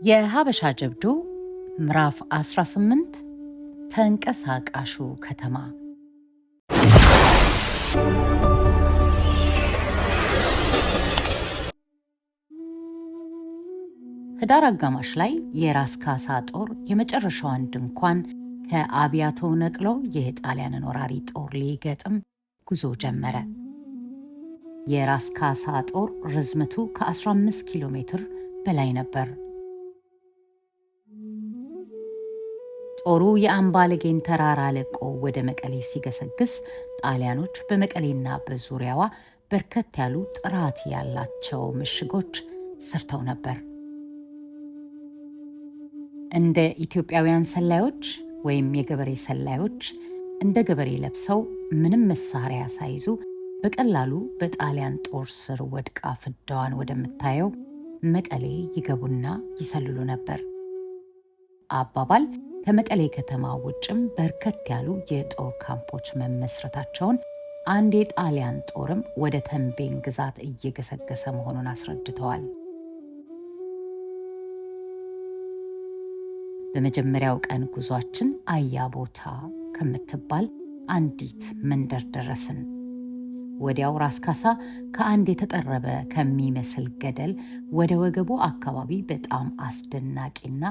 የሀበሻ ጀብዱ ምዕራፍ 18 ተንቀሳቃሹ ከተማ። ህዳር አጋማሽ ላይ የራስ ካሳ ጦር የመጨረሻዋን ድንኳን ከአብያቶ ነቅሎ የጣሊያንን ወራሪ ጦር ሊገጥም ጉዞ ጀመረ። የራስ ካሳ ጦር ርዝመቱ ከ15 ኪሎ ሜትር በላይ ነበር። ጦሩ የአምባለጌን ተራራ ለቆ ወደ መቀሌ ሲገሰግስ ጣሊያኖች በመቀሌና በዙሪያዋ በርከት ያሉ ጥራት ያላቸው ምሽጎች ሰርተው ነበር። እንደ ኢትዮጵያውያን ሰላዮች ወይም የገበሬ ሰላዮች እንደ ገበሬ ለብሰው ምንም መሳሪያ ሳይዙ በቀላሉ በጣሊያን ጦር ስር ወድቃ ፍዳዋን ወደምታየው መቀሌ ይገቡና ይሰልሉ ነበር። አባባል ከመቀሌ ከተማ ውጭም በርከት ያሉ የጦር ካምፖች መመስረታቸውን፣ አንድ የጣሊያን ጦርም ወደ ተንቤን ግዛት እየገሰገሰ መሆኑን አስረድተዋል። በመጀመሪያው ቀን ጉዟችን አያቦታ ከምትባል አንዲት መንደር ደረስን። ወዲያው ራስ ካሳ ከአንድ የተጠረበ ከሚመስል ገደል ወደ ወገቡ አካባቢ በጣም አስደናቂና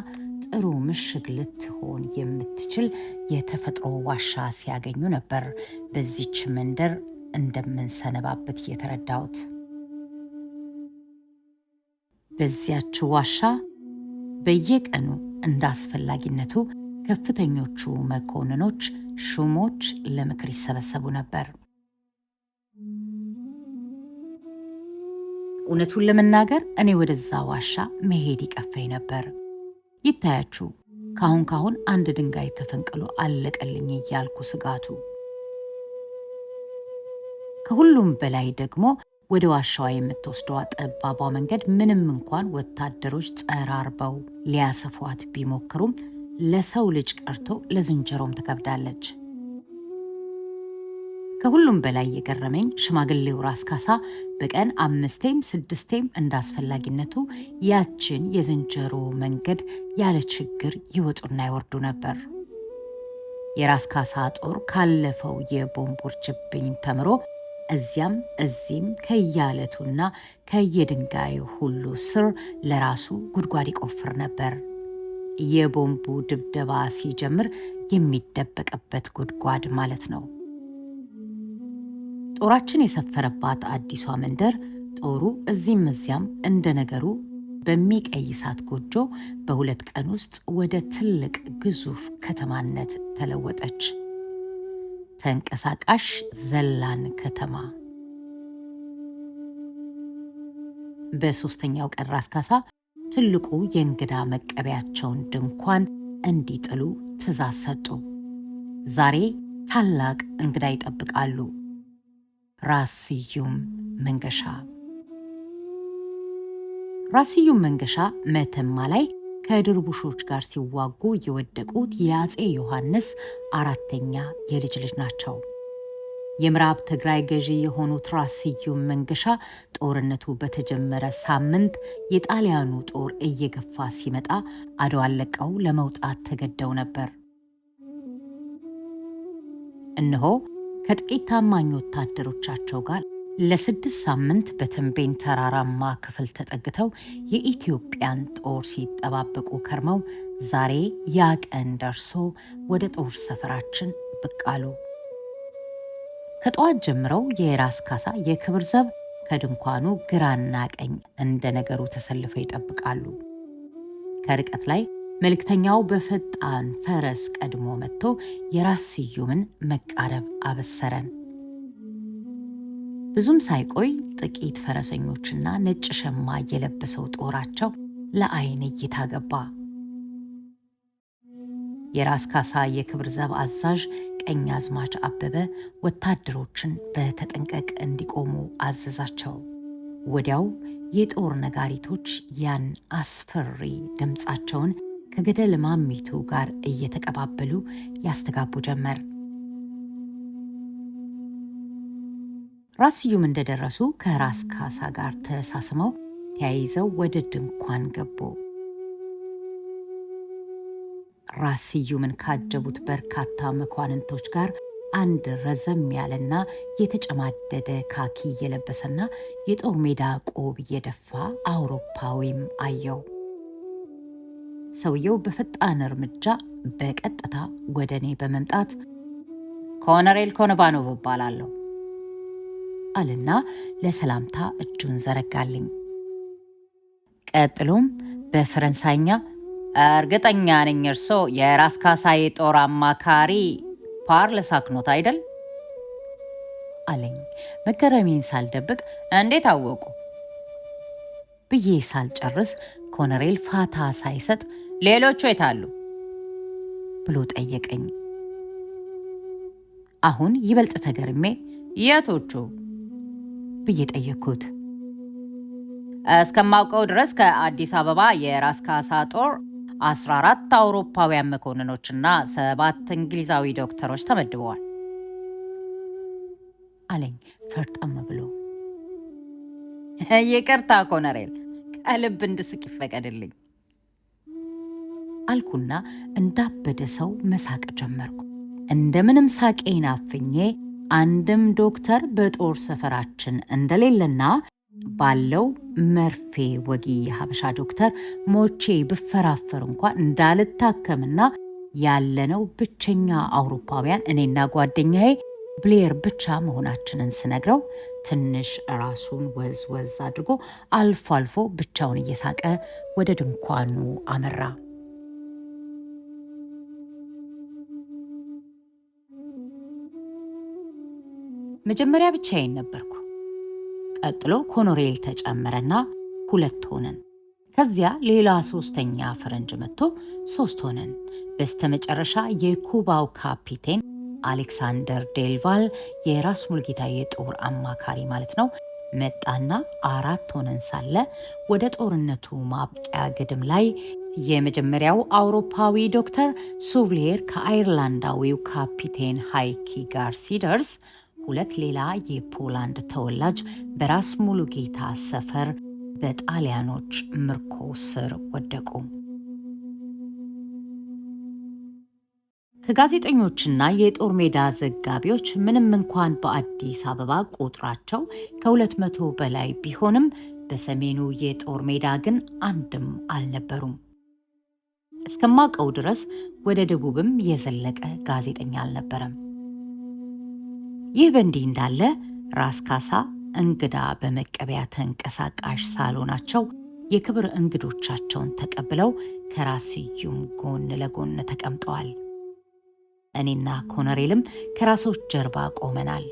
ጥሩ ምሽግ ልትሆን የምትችል የተፈጥሮ ዋሻ ሲያገኙ ነበር በዚች መንደር እንደምንሰነባበት የተረዳሁት። በዚያች ዋሻ በየቀኑ እንደ አስፈላጊነቱ ከፍተኞቹ መኮንኖች፣ ሹሞች ለምክር ይሰበሰቡ ነበር። እውነቱን ለመናገር እኔ ወደዛ ዋሻ መሄድ ይቀፈኝ ነበር። ይታያችሁ ካሁን አንድ ድንጋይ ተፈንቅሎ አለቀልኝ እያልኩ ስጋቱ። ከሁሉም በላይ ደግሞ ወደ ዋሻዋ የምትወስደዋ ጠባቧ መንገድ ምንም እንኳን ወታደሮች ጠራርበው ሊያሰፏት ቢሞክሩም ለሰው ልጅ ቀርቶ ለዝንጀሮም ትከብዳለች። ከሁሉም በላይ የገረመኝ ሽማግሌው ራስ ካሳ በቀን 5ቴም 6ቴም እንዳስፈላጊነቱ ያችን የዝንጀሮ መንገድ ያለ ችግር ይወጡና ይወርዱ ነበር። የራስ ካሳ ጦር ካለፈው የቦምብ ውርጅብኝ ተምሮ እዚያም እዚህም ከየአለቱና ከየድንጋዩ ሁሉ ስር ለራሱ ጉድጓድ ይቆፍር ነበር። የቦምቡ ድብደባ ሲጀምር የሚደበቅበት ጉድጓድ ማለት ነው። ጦራችን የሰፈረባት አዲሷ መንደር ጦሩ እዚህም እዚያም እንደ ነገሩ በሚቀይሳት ጎጆ በ2 ቀን ውስጥ ወደ ትልቅ ግዙፍ ከተማነት ተለወጠች። ተንቀሳቃሽ ዘላን ከተማ። በ3ኛው ቀን ራስ ካሳ ትልቁ የእንግዳ መቀበያቸውን ድንኳን እንዲጥሉ ትዕዛዝ ሰጡ። ዛሬ ታላቅ እንግዳ ይጠብቃሉ። ራስ ስዩም መንገሻ። ራስ ስዩም መንገሻ መተማ ላይ ከድርቡሾች ጋር ሲዋጉ የወደቁት የአፄ ዮሐንስ 4ኛ የልጅ ልጅ ናቸው። የምዕራብ ትግራይ ገዢ የሆኑት ራስ ስዩም መንገሻ ጦርነቱ በተጀመረ ሳምንት የጣሊያኑ ጦር እየገፋ ሲመጣ አድዋን ለቀው ለመውጣት ተገደው ነበር። እነሆ ከጥቂት ታማኝ ወታደሮቻቸው ጋር ለ6 ሳምንት በተንቤን ተራራማ ክፍል ተጠግተው የኢትዮጵያን ጦር ሲጠባበቁ ከርመው ዛሬ ያ ቀን ደርሶ ወደ ጦር ሰፈራችን ብቅ አሉ። ከጠዋት ጀምረው የራስ ካሳ የክብር ዘብ ከድንኳኑ ግራና ቀኝ እንደ ነገሩ ተሰልፈው ይጠብቃሉ። ከርቀት ላይ መልእክተኛው በፈጣን ፈረስ ቀድሞ መጥቶ የራስ ስዩምን መቃረብ አበሰረን። ብዙም ሳይቆይ ጥቂት ፈረሰኞችና ነጭ ሸማ የለበሰው ጦራቸው ለዓይን እይታ ገባ። የራስ ካሳ የክብር ዘብ አዛዥ ቀኛዝማች አበበ ወታደሮችን በተጠንቀቅ እንዲቆሙ አዘዛቸው። ወዲያው የጦር ነጋሪቶች ያን አስፈሪ ድምፃቸውን ከገደል ማሚቱ ጋር እየተቀባበሉ ያስተጋቡ ጀመር። ራስ ስዩም እንደደረሱ ከራስ ካሳ ጋር ተሳስመው ተያይዘው ወደ ድንኳን ገቡ። ራስ ስዩምን ካጀቡት በርካታ መኳንንቶች ጋር አንድ ረዘም ያለና የተጨማደደ ካኪ የለበሰና የጦር ሜዳ ቆብ የደፋ አውሮፓዊም አየው። ሰውየው በፈጣን እርምጃ በቀጥታ ወደ እኔ በመምጣት ኮሎኔል ኮኖቫኖቭ እባላለሁ አለና ለሰላምታ እጁን ዘረጋልኝ። ቀጥሎም በፈረንሳይኛ እርግጠኛ ነኝ እርሶ የራስ ካሳ የጦር አማካሪ ፓርለሳክ ኖት አይደል? አለኝ። መገረሜን ሳልደብቅ እንዴት አወቁ ብዬ ሳልጨርስ ኮሎኔል ፋታ ሳይሰጥ ሌሎቹ የት አሉ ብሎ ጠየቀኝ። አሁን ይበልጥ ተገርሜ የቶቹ ብዬ ጠየቅኩት። እስከማውቀው ድረስ ከአዲስ አበባ የራስ ካሳ ጦር 14 አውሮፓውያን መኮንኖችና 7 እንግሊዛዊ ዶክተሮች ተመድበዋል አለኝ ፈርጠም ብሎ። ይቅርታ ኮሎኔል፣ ከልብ እንድስቅ ይፈቀድልኝ አልኩና እንዳበደ ሰው መሳቅ ጀመርኩ። እንደምንም ሳቄን አፍኜ አንድም ዶክተር በጦር ሰፈራችን እንደሌለና ባለው መርፌ ወጊ የሀበሻ ዶክተር ሞቼ ብፈራፈር እንኳን እንዳልታከምና ያለነው ብቸኛ አውሮፓውያን እኔና ጓደኛዬ ብሌር ብቻ መሆናችንን ስነግረው ትንሽ ራሱን ወዝ ወዝ አድርጎ አልፎ አልፎ ብቻውን እየሳቀ ወደ ድንኳኑ አመራ። መጀመሪያ ብቻዬን ነበርኩ። ቀጥሎ ኮሎኔል ተጨመረና 2 ሆነን። ከዚያ ሌላ 3ኛ ፈረንጅ መጥቶ 3 ሆነን። በስተመጨረሻ የኩባው ካፒቴን አሌክሳንደር ዴልቫል የራስ ሙሉጌታ የጦር አማካሪ ማለት ነው መጣና 4 ሆነን ሳለ ወደ ጦርነቱ ማብቂያ ግድም ላይ የመጀመሪያው አውሮፓዊ ዶክተር ሱቭሌር ከአይርላንዳዊው ካፒቴን ሃይኪ ጋር ሲደርስ 2 ሌላ የፖላንድ ተወላጅ በራስ ሙሉጌታ ሰፈር በጣሊያኖች ምርኮ ስር ወደቁ። ከጋዜጠኞችና የጦር ሜዳ ዘጋቢዎች ምንም እንኳን በአዲስ አበባ ቁጥራቸው ከ200 በላይ ቢሆንም በሰሜኑ የጦር ሜዳ ግን አንድም አልነበሩም። እስከማውቀው ድረስ ወደ ደቡብም የዘለቀ ጋዜጠኛ አልነበረም። ይህ በእንዲህ እንዳለ ራስ ካሳ እንግዳ በመቀበያ ተንቀሳቃሽ ሳሎናቸው የክብር እንግዶቻቸውን ተቀብለው ከራስ ስዩም ጎን ለጎን ተቀምጠዋል። እኔና ኮሎኔልም ከራሶች ጀርባ ቆመናል።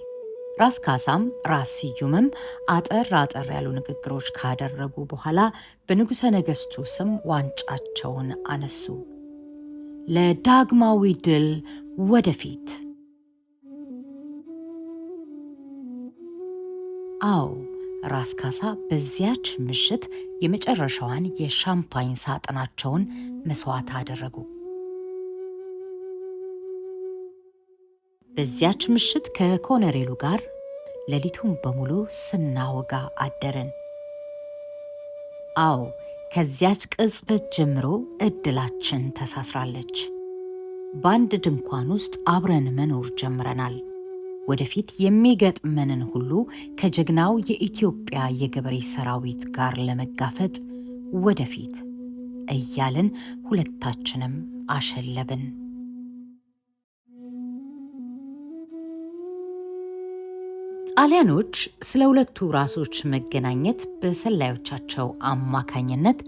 ራስ ካሳም ራስ ስዩምም አጠር ያሉ ንግግሮች ካደረጉ በኋላ በንጉሠ ነገሥቱ ስም ዋንጫቸውን አነሱ። ለዳግማዊ ድል ወደፊት! አዎ፣ ራስ ካሳ በዚያች ምሽት የመጨረሻዋን የሻምፓኝ ሳጥናቸውን መስዋዕት አደረጉ። በዚያች ምሽት ከኮሎኔሉ ጋር ሌሊቱን በሙሉ ስናወጋ አደርን። አዎ፣ ከዚያች ቅጽበት ጀምሮ እድላችን ተሳስራለች። በአንድ ድንኳን ውስጥ አብረን መኖር ጀምረናል። ወደፊት የሚገጥመንን ሁሉ ከጀግናው የኢትዮጵያ የገበሬ ሰራዊት ጋር ለመጋፈጥ ወደፊት እያልን ሁለታችንም አሸለብን። ጣሊያኖች ስለ 2ቱ ራሶች መገናኘት በሰላዮቻቸው አማካኝነት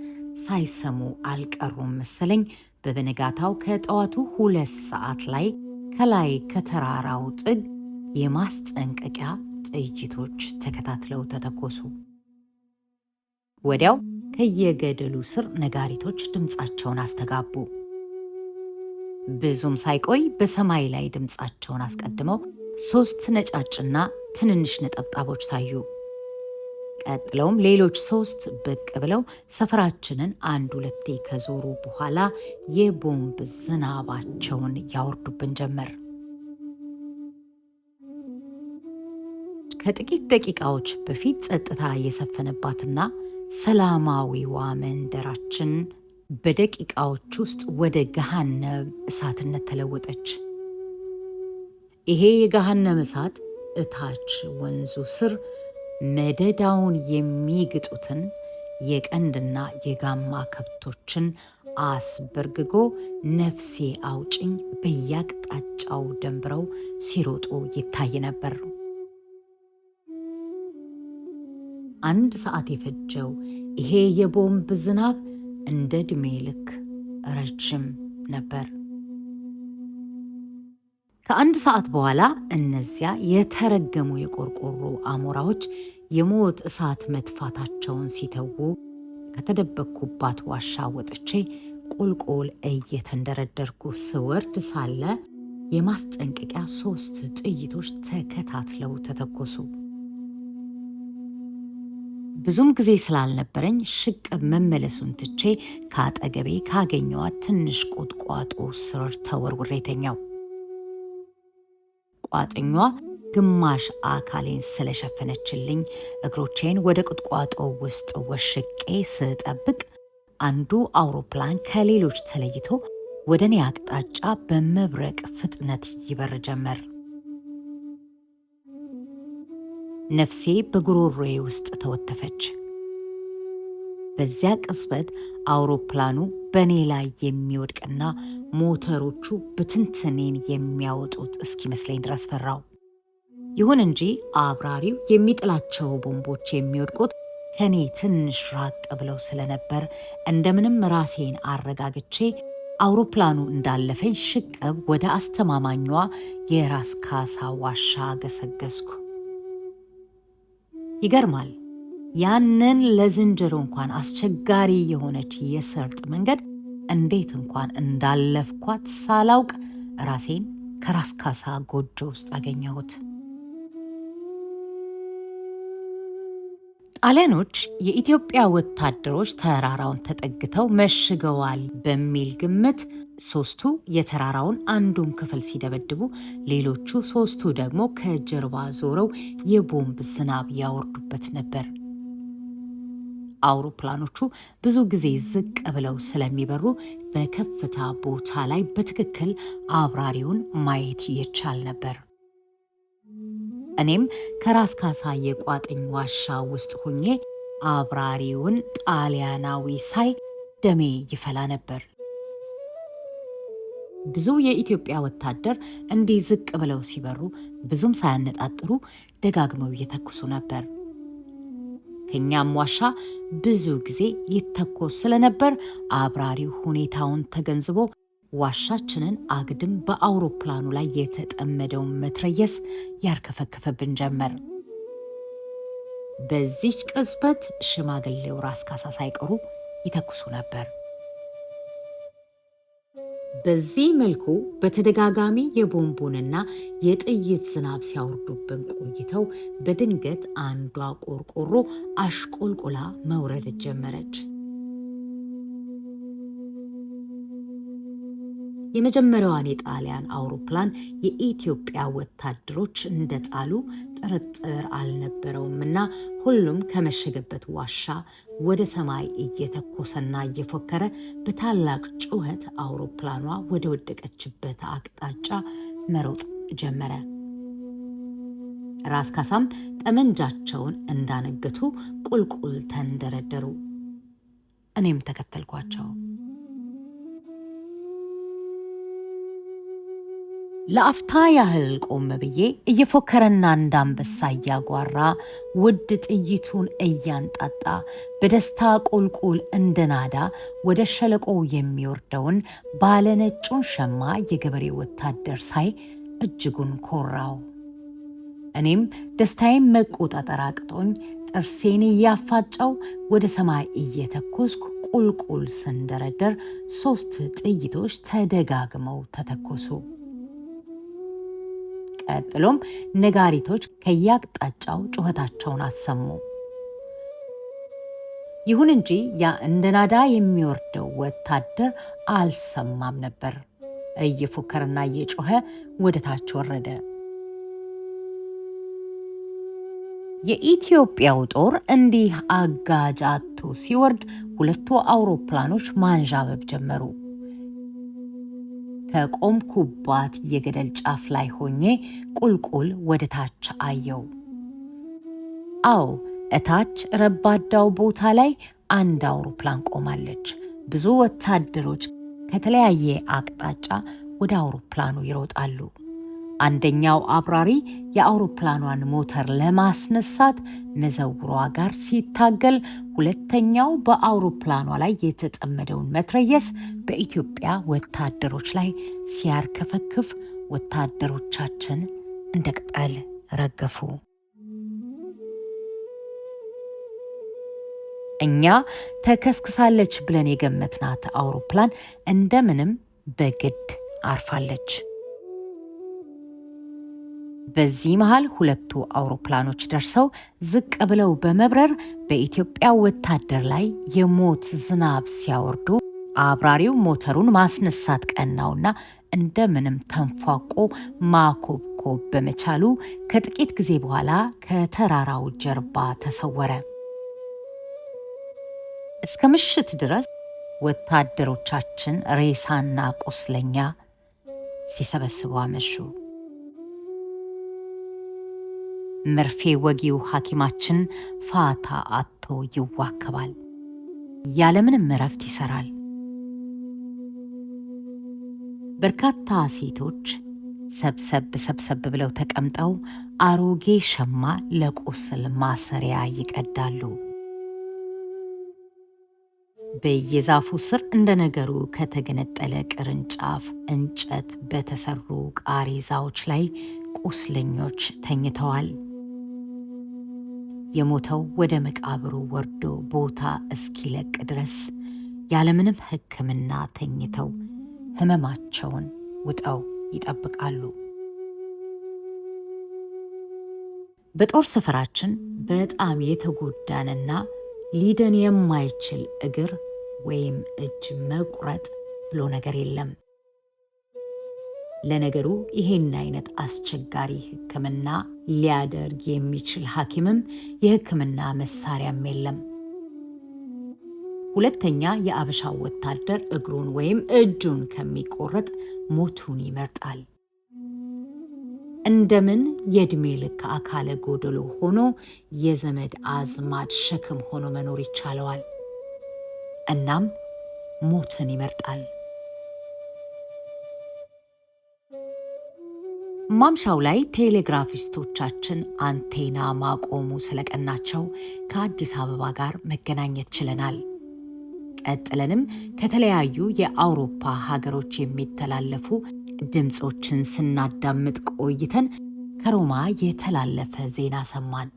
ሳይሰሙ አልቀሩም መሰለኝ። በበነጋታው ከጠዋቱ 2 ሰዓት ላይ ከላይ ከተራራው ጥግ የማስጠንቀቂያ ጥይቶች ተከታትለው ተተኮሱ። ወዲያው ከየገደሉ ስር ነጋሪቶች ድምፃቸውን አስተጋቡ። ብዙም ሳይቆይ በሰማይ ላይ ድምፃቸውን አስቀድመው 3 ነጫጭና ትንንሽ ነጠብጣቦች ታዩ። ቀጥለውም ሌሎች 3 ብቅ ብለው ሰፈራችንን 1-2 ከዞሩ በኋላ የቦምብ ዝናባቸውን ያወርዱብን ጀመር። ከጥቂት ደቂቃዎች በፊት ጸጥታ የሰፈነባትና ሰላማዊዋ መንደራችን በደቂቃዎች ውስጥ ወደ ገሃነም እሳትነት ተለወጠች። ይሄ የገሃነም እሳት እታች ወንዙ ስር መደዳውን የሚግጡትን የቀንድና የጋማ ከብቶችን አስበርግጎ ነፍሴ አውጭኝ በየአቅጣጫው ደንብረው ሲሮጡ ይታይ ነበር። 1 ሰዓት የፈጀው ይሄ የቦምብ ዝናብ እንደ ዕድሜ ልክ ረጅም ነበር። ከ1 ሰዓት በኋላ እነዚያ የተረገሙ የቆርቆሮ አሞራዎች የሞት እሳት መትፋታቸውን ሲተዉ ከተደበቅኩባት ዋሻ ወጥቼ ቁልቁል እየተንደረደርኩ ስወርድ ሳለ የማስጠንቀቂያ 3 ጥይቶች ተከታትለው ተተኮሱ። ብዙም ጊዜ ስላልነበረኝ ሽቅብ መመለሱን ትቼ ከአጠገቤ ካገኘዋት ትንሽ ቁጥቋጦ ስር ተወርውሬ ተኛው። ቋጥኟ ግማሽ አካሌን ስለሸፈነችልኝ እግሮቼን ወደ ቁጥቋጦ ውስጥ ወሽቄ ስጠብቅ አንዱ አውሮፕላን ከሌሎች ተለይቶ ወደ እኔ አቅጣጫ በመብረቅ ፍጥነት ይበር ጀመር። ነፍሴ በጉሮሮዬ ውስጥ ተወተፈች። በዚያ ቅጽበት አውሮፕላኑ በእኔ ላይ የሚወድቅና ሞተሮቹ ብትንትኔን የሚያወጡት እስኪመስለኝ ድረስ ፈራው። ይሁን እንጂ አብራሪው የሚጥላቸው ቦምቦች የሚወድቁት ከኔ ትንሽ ራቅ ብለው ስለነበር እንደምንም ራሴን አረጋግቼ አውሮፕላኑ እንዳለፈኝ ሽቅብ ወደ አስተማማኟ የራስ ካሳ ዋሻ ገሰገስኩ። ይገርማል። ያንን ለዝንጀሮ እንኳን አስቸጋሪ የሆነች የሰርጥ መንገድ እንዴት እንኳን እንዳለፍኳት ሳላውቅ ራሴን ከራስ ካሳ ጎጆ ውስጥ አገኘሁት። ጣሊያኖች የኢትዮጵያ ወታደሮች ተራራውን ተጠግተው መሽገዋል በሚል ግምት 3ቱ የተራራውን አንዱን ክፍል ሲደበድቡ፣ ሌሎቹ 3ቱ ደግሞ ከጀርባ ዞረው የቦምብ ዝናብ ያወርዱበት ነበር። አውሮፕላኖቹ ብዙ ጊዜ ዝቅ ብለው ስለሚበሩ በከፍታ ቦታ ላይ በትክክል አብራሪውን ማየት ይቻል ነበር። እኔም ከራስ ካሳ የቋጥኝ ዋሻ ውስጥ ሆኜ አብራሪውን ጣሊያናዊ ሳይ ደሜ ይፈላ ነበር። ብዙ የኢትዮጵያ ወታደር እንዲህ ዝቅ ብለው ሲበሩ ብዙም ሳያነጣጥሩ ደጋግመው እየተኩሱ ነበር። ከኛም ዋሻ ብዙ ጊዜ ይተኮስ ስለነበር አብራሪው ሁኔታውን ተገንዝቦ ዋሻችንን አግድም በአውሮፕላኑ ላይ የተጠመደውን መትረየስ ያርከፈከፈብን ጀመር። በዚች ቅጽበት ሽማግሌው ራስ ካሳ ሳይቀሩ ይተኩሱ ነበር። በዚህ መልኩ በተደጋጋሚ የቦምቡንና የጥይት ዝናብ ሲያወርዱብን ቆይተው በድንገት አንዷ ቆርቆሮ አሽቆልቁላ መውረድ ጀመረች። የመጀመሪያዋን የጣሊያን አውሮፕላን የኢትዮጵያ ወታደሮች እንደጣሉ ጥርጥር አልነበረውምና ሁሉም ከመሸገበት ዋሻ ወደ ሰማይ እየተኮሰና እየፎከረ በታላቅ ጩኸት አውሮፕላኗ ወደ ወደቀችበት አቅጣጫ መሮጥ ጀመረ። ራስ ካሳም ጠመንጃቸውን እንዳነገቱ ቁልቁል ተንደረደሩ። እኔም ተከተልኳቸው። ለአፍታ ያህል ቆም ብዬ እየፎከረና እንዳንበሳ እያጓራ ውድ ጥይቱን እያንጣጣ በደስታ ቁልቁል እንደናዳ ወደ ሸለቆው የሚወርደውን ባለነጩን ሸማ የገበሬ ወታደር ሳይ እጅጉን ኮራው። እኔም ደስታዬን መቆጣጠር አቅቶኝ ጥርሴን እያፋጨው ወደ ሰማይ እየተኮስኩ ቁልቁል ስንደረደር 3 ጥይቶች ተደጋግመው ተተኮሱ። ቀጥሎም ነጋሪቶች ከያቅጣጫው ጩኸታቸውን አሰሙ። ይሁን እንጂ ያ እንደ ናዳ የሚወርደው ወታደር አልሰማም ነበር። እየፎከረና እየጮኸ ወደ ታች ወረደ። የኢትዮጵያው ጦር እንዲህ አጋዥ አጥቶ ሲወርድ ሁለቱ አውሮፕላኖች ማንዣበብ ጀመሩ። ከቆምኩባት የገደል ጫፍ ላይ ሆኜ ቁልቁል ወደ ታች አየው። አዎ፣ እታች ረባዳው ቦታ ላይ አንድ አውሮፕላን ቆማለች። ብዙ ወታደሮች ከተለያየ አቅጣጫ ወደ አውሮፕላኑ ይሮጣሉ። አንደኛው አብራሪ የአውሮፕላኗን ሞተር ለማስነሳት መዘውሯ ጋር ሲታገል፣ ሁለተኛው በአውሮፕላኗ ላይ የተጠመደውን መትረየስ በኢትዮጵያ ወታደሮች ላይ ሲያርከፈክፍ ወታደሮቻችን እንደ ቅጠል ረገፉ። እኛ ተከስክሳለች ብለን የገመትናት አውሮፕላን እንደምንም በግድ አርፋለች። በዚህ መሃል ሁለቱ አውሮፕላኖች ደርሰው ዝቅ ብለው በመብረር በኢትዮጵያ ወታደር ላይ የሞት ዝናብ ሲያወርዱ፣ አብራሪው ሞተሩን ማስነሳት ቀናውና እንደምንም ተንፏቆ ማኮብኮብ በመቻሉ ከጥቂት ጊዜ በኋላ ከተራራው ጀርባ ተሰወረ። እስከ ምሽት ድረስ ወታደሮቻችን ሬሳና ቁስለኛ ሲሰበስቡ አመሹ። መርፌ ወጊው ሐኪማችን ፋታ አጥቶ ይዋከባል። ያለምንም እረፍት ይሰራል። በርካታ ሴቶች ሰብሰብ ብለው ተቀምጠው አሮጌ ሸማ ለቁስል ማሰሪያ ይቀዳሉ። በየዛፉ ስር እንደ ነገሩ ከተገነጠለ ቅርንጫፍ እንጨት በተሰሩ ቃሬዛዎች ላይ ቁስለኞች ተኝተዋል። የሞተው ወደ መቃብሩ ወርዶ ቦታ እስኪለቅ ድረስ ያለምንም ሕክምና ተኝተው ህመማቸውን ውጠው ይጠብቃሉ። በጦር ሰፈራችን በጣም የተጎዳንና ሊድን የማይችል እግር ወይም እጅ መቁረጥ ብሎ ነገር የለም። ለነገሩ ይሄን አይነት አስቸጋሪ ሕክምና ሊያደርግ የሚችል ሐኪምም የሕክምና መሳሪያም የለም። ሁለተኛ የአበሻው ወታደር እግሩን ወይም እጁን ከሚቆረጥ ሞቱን ይመርጣል። እንደምን የዕድሜ ልክ አካለ ጎደሎ ሆኖ የዘመድ አዝማድ ሸክም ሆኖ መኖር ይቻለዋል? እናም ሞትን ይመርጣል። ማምሻው ላይ ቴሌግራፊስቶቻችን አንቴና ማቆሙ ስለቀናቸው ከአዲስ አበባ ጋር መገናኘት ችለናል። ቀጥለንም ከተለያዩ የአውሮፓ ሀገሮች የሚተላለፉ ድምፆችን ስናዳምጥ ቆይተን ከሮማ የተላለፈ ዜና ሰማን።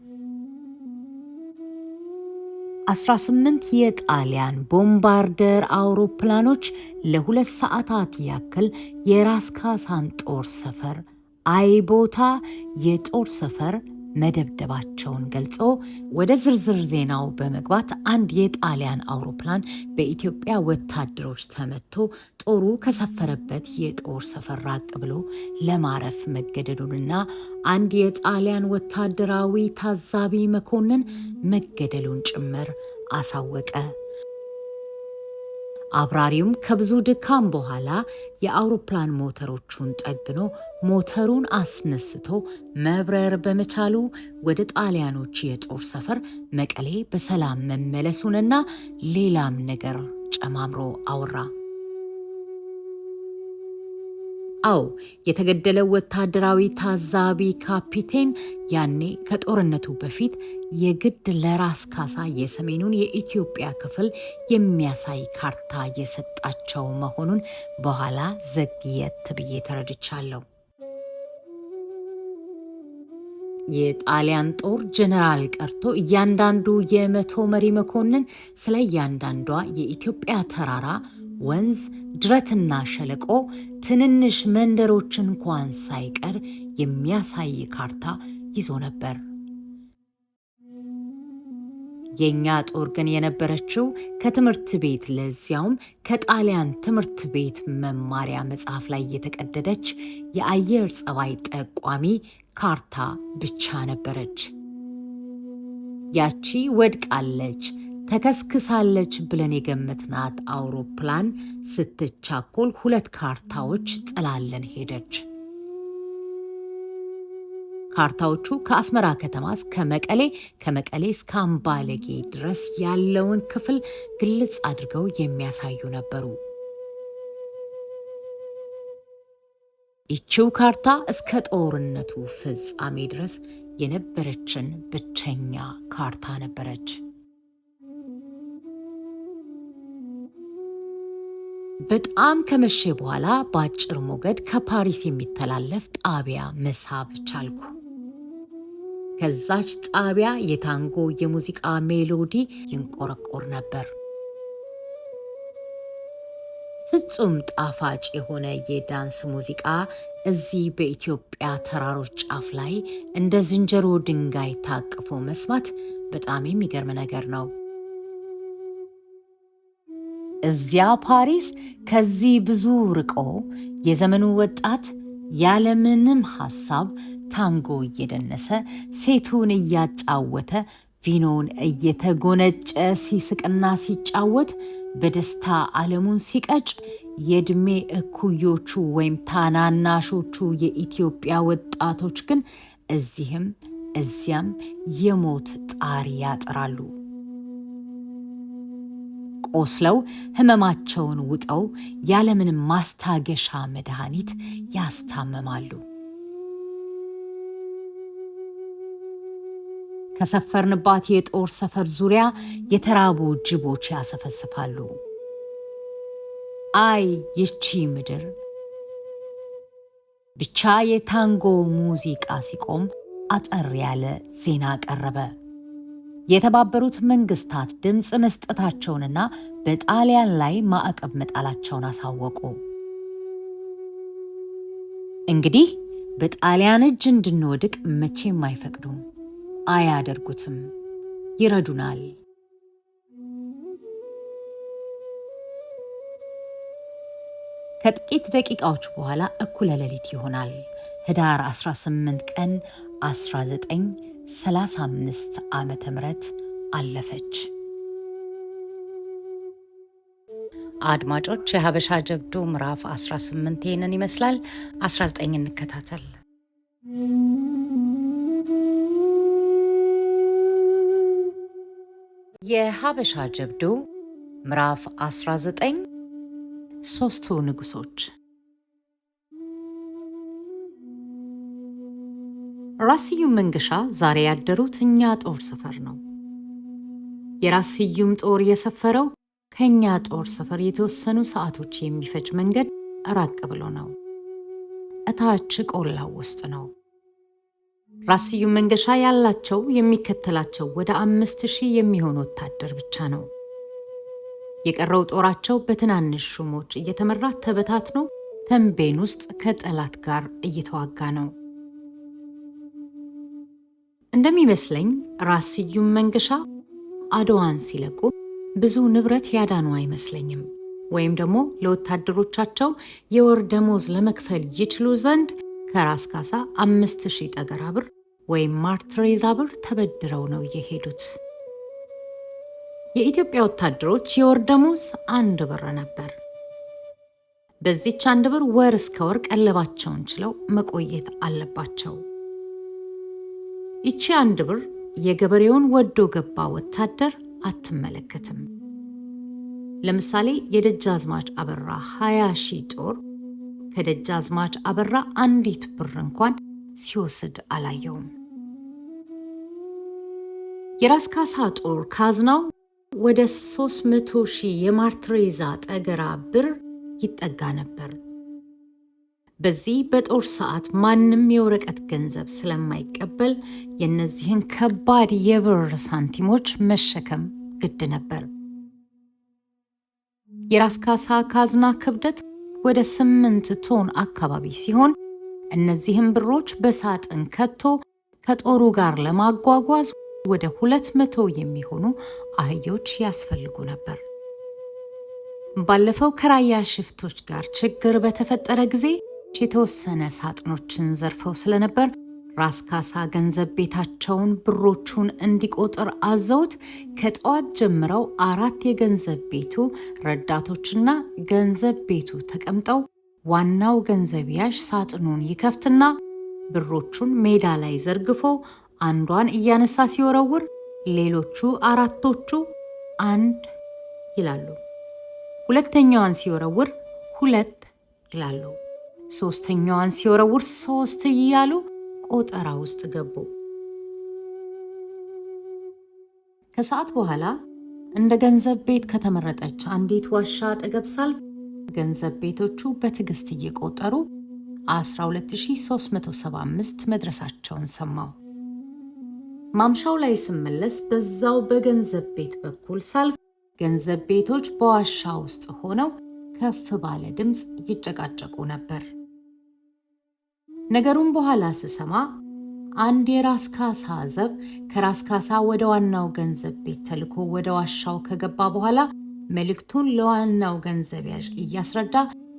18 የጣሊያን ቦምባርደር አውሮፕላኖች ለ2 ሰዓታት ያክል የራስ ካሳን ጦር ሰፈር አይቦታ የጦር ሰፈር መደብደባቸውን ገልጾ ወደ ዝርዝር ዜናው በመግባት አንድ የጣሊያን አውሮፕላን በኢትዮጵያ ወታደሮች ተመቶ ጦሩ ከሰፈረበት የጦር ሰፈር ራቅ ብሎ ለማረፍ መገደዱንና አንድ የጣሊያን ወታደራዊ ታዛቢ መኮንን መገደሉን ጭምር አሳወቀ። አብራሪውም ከብዙ ድካም በኋላ የአውሮፕላን ሞተሮቹን ጠግኖ ሞተሩን አስነስቶ መብረር በመቻሉ ወደ ጣሊያኖች የጦር ሰፈር መቀሌ በሰላም መመለሱንና ሌላም ነገር ጨማምሮ አወራ። አዎ፣ የተገደለው ወታደራዊ ታዛቢ ካፒቴን ያኔ ከጦርነቱ በፊት የግድ ለራስ ካሳ የሰሜኑን የኢትዮጵያ ክፍል የሚያሳይ ካርታ የሰጣቸው መሆኑን በኋላ ዘግየት ብዬ ተረድቻለሁ። የጣሊያን ጦር ጀነራል ቀርቶ እያንዳንዱ የመቶ መሪ መኮንን ስለ እያንዳንዷ የኢትዮጵያ ተራራ፣ ወንዝ፣ ጅረትና ሸለቆ፣ ትንንሽ መንደሮች እንኳን ሳይቀር የሚያሳይ ካርታ ይዞ ነበር። የኛ ጦር ግን የነበረችው ከትምህርት ቤት ለዚያውም ከጣሊያን ትምህርት ቤት መማሪያ መጽሐፍ ላይ የተቀደደች የአየር ጸባይ ጠቋሚ ካርታ ብቻ ነበረች። ያቺ ወድቃለች ተከስክሳለች ብለን የገመትናት አውሮፕላን ስትቻኮል 2 ካርታዎች ጥላለን ሄደች። ካርታዎቹ ከአስመራ ከተማ እስከ መቀሌ፣ ከመቀሌ እስከ አምባለጌ ድረስ ያለውን ክፍል ግልጽ አድርገው የሚያሳዩ ነበሩ። ይቺው ካርታ እስከ ጦርነቱ ፍጻሜ ድረስ የነበረችን ብቸኛ ካርታ ነበረች። በጣም ከመሸ በኋላ በአጭር ሞገድ ከፓሪስ የሚተላለፍ ጣቢያ መሳብ ቻልኩ። ከዛች ጣቢያ የታንጎ የሙዚቃ ሜሎዲ ይንቆረቆር ነበር። ፍጹም ጣፋጭ የሆነ የዳንስ ሙዚቃ እዚህ በኢትዮጵያ ተራሮች ጫፍ ላይ እንደ ዝንጀሮ ድንጋይ ታቅፎ መስማት በጣም የሚገርም ነገር ነው። እዚያ ፓሪስ ከዚህ ብዙ ርቆ የዘመኑ ወጣት ያለምንም ሐሳብ ታንጎ እየደነሰ ሴቱን እያጫወተ ቪኖን እየተጎነጨ ሲስቅና ሲጫወት በደስታ ዓለሙን ሲቀጭ የዕድሜ እኩዮቹ ወይም ታናናሾቹ የኢትዮጵያ ወጣቶች ግን እዚህም እዚያም የሞት ጣር ያጥራሉ። ቆስለው ሕመማቸውን ውጠው ያለምንም ማስታገሻ መድኃኒት ያስታምማሉ። ከሰፈርንባት የጦር ሰፈር ዙሪያ የተራቡ ጅቦች ያሰፈስፋሉ። አይ ይቺ ምድር! ብቻ የታንጎ ሙዚቃ ሲቆም አጠር ያለ ዜና ቀረበ። የተባበሩት መንግስታት ድምፅ መስጠታቸውንና በጣሊያን ላይ ማዕቀብ መጣላቸውን አሳወቁ። እንግዲህ በጣሊያን እጅ እንድንወድቅ መቼም አይፈቅዱም፣ አያደርጉትም፣ ይረዱናል። ከጥቂት ደቂቃዎች በኋላ እኩለ ሌሊት ይሆናል። ህዳር 18 ቀን 1935 ዓመተ ምህረት አለፈች። አድማጮች፣ የሀበሻ ጀብዱ ምዕራፍ 18 ይህንን ይመስላል። 19 እንከታተል። የሀበሻ ጀብዱ ምዕራፍ 19 ሶስቱ ንጉሶች። ራስ ስዩም መንገሻ ዛሬ ያደሩት እኛ ጦር ሰፈር ነው። የራስ ስዩም ጦር የሰፈረው ከኛ ጦር ሰፈር የተወሰኑ ሰዓቶች የሚፈጅ መንገድ ራቅ ብሎ ነው። እታች ቆላው ውስጥ ነው። ራስ ስዩም መንገሻ ያላቸው የሚከተላቸው ወደ 5000 የሚሆን ወታደር ብቻ ነው። የቀረው ጦራቸው በትናንሽ ሹሞች እየተመራ ተበታትኖ ተንቤን ውስጥ ከጠላት ጋር እየተዋጋ ነው። እንደሚመስለኝ ራስ ስዩም መንገሻ አድዋን ሲለቁ ብዙ ንብረት ያዳኑ አይመስለኝም። ወይም ደግሞ ለወታደሮቻቸው የወር ደሞዝ ለመክፈል ይችሉ ዘንድ ከራስ ካሳ 5000 ጠገራ ብር ወይም ማርትሬዛ ብር ተበድረው ነው የሄዱት። የኢትዮጵያ ወታደሮች የወር ደሞዝ 1 ብር ነበር። በዚች 1 ብር ወር እስከ ወር ቀለባቸውን ችለው መቆየት አለባቸው። ይቺ 1 ብር የገበሬውን ወዶ ገባ ወታደር አትመለከትም። ለምሳሌ የደጃዝማች አበራ 20,000 ጦር ከደጃዝማች አበራ 1 ብር እንኳን ሲወስድ አላየውም። የራስ ካሳ ጦር ካዝናው ወደ 300,000 የማርትሬዛ ጠገራ ብር ይጠጋ ነበር። በዚህ በጦር ሰዓት ማንም የወረቀት ገንዘብ ስለማይቀበል የነዚህን ከባድ የብር ሳንቲሞች መሸከም ግድ ነበር። የራስ ካሳ ካዝና ክብደት ወደ 8 ቶን አካባቢ ሲሆን እነዚህን ብሮች በሳጥን ከቶ ከጦሩ ጋር ለማጓጓዝ ወደ 200 የሚሆኑ አህዮች ያስፈልጉ ነበር። ባለፈው ከራያ ሽፍቶች ጋር ችግር በተፈጠረ ጊዜ የተወሰነ ሳጥኖችን ዘርፈው ስለነበር ራስ ካሳ ገንዘብ ቤታቸውን ብሮቹን እንዲቆጥር አዘውት ከጠዋት ጀምረው 4 የገንዘብ ቤቱ ረዳቶችና ገንዘብ ቤቱ ተቀምጠው ዋናው ገንዘብ ያዥ ሳጥኑን ይከፍትና ብሮቹን ሜዳ ላይ ዘርግፎ አንዷን እያነሳ ሲወረውር ሌሎቹ 4ቶቹ 1 ይላሉ። ሁለተኛዋን ሲወረውር 2 ይላሉ። ሶስተኛዋን ሲወረውር 3 እያሉ ቆጠራ ውስጥ ገቡ። ከሰዓት በኋላ እንደ ገንዘብ ቤት ከተመረጠች አንዲት ዋሻ አጠገብ ሳልፍ ገንዘብ ቤቶቹ በትዕግስት እየቆጠሩ 12375 መድረሳቸውን ሰማሁ። ማምሻው ላይ ስመለስ በዛው በገንዘብ ቤት በኩል ሳልፍ ገንዘብ ቤቶች በዋሻ ውስጥ ሆነው ከፍ ባለ ድምፅ ይጨቃጨቁ ነበር። ነገሩን በኋላ ስሰማ አንድ የራስ ካሳ ዘብ ከራስ ካሳ ወደ ዋናው ገንዘብ ቤት ተልኮ ወደ ዋሻው ከገባ በኋላ መልእክቱን ለዋናው ገንዘብ ያዥ እያስረዳ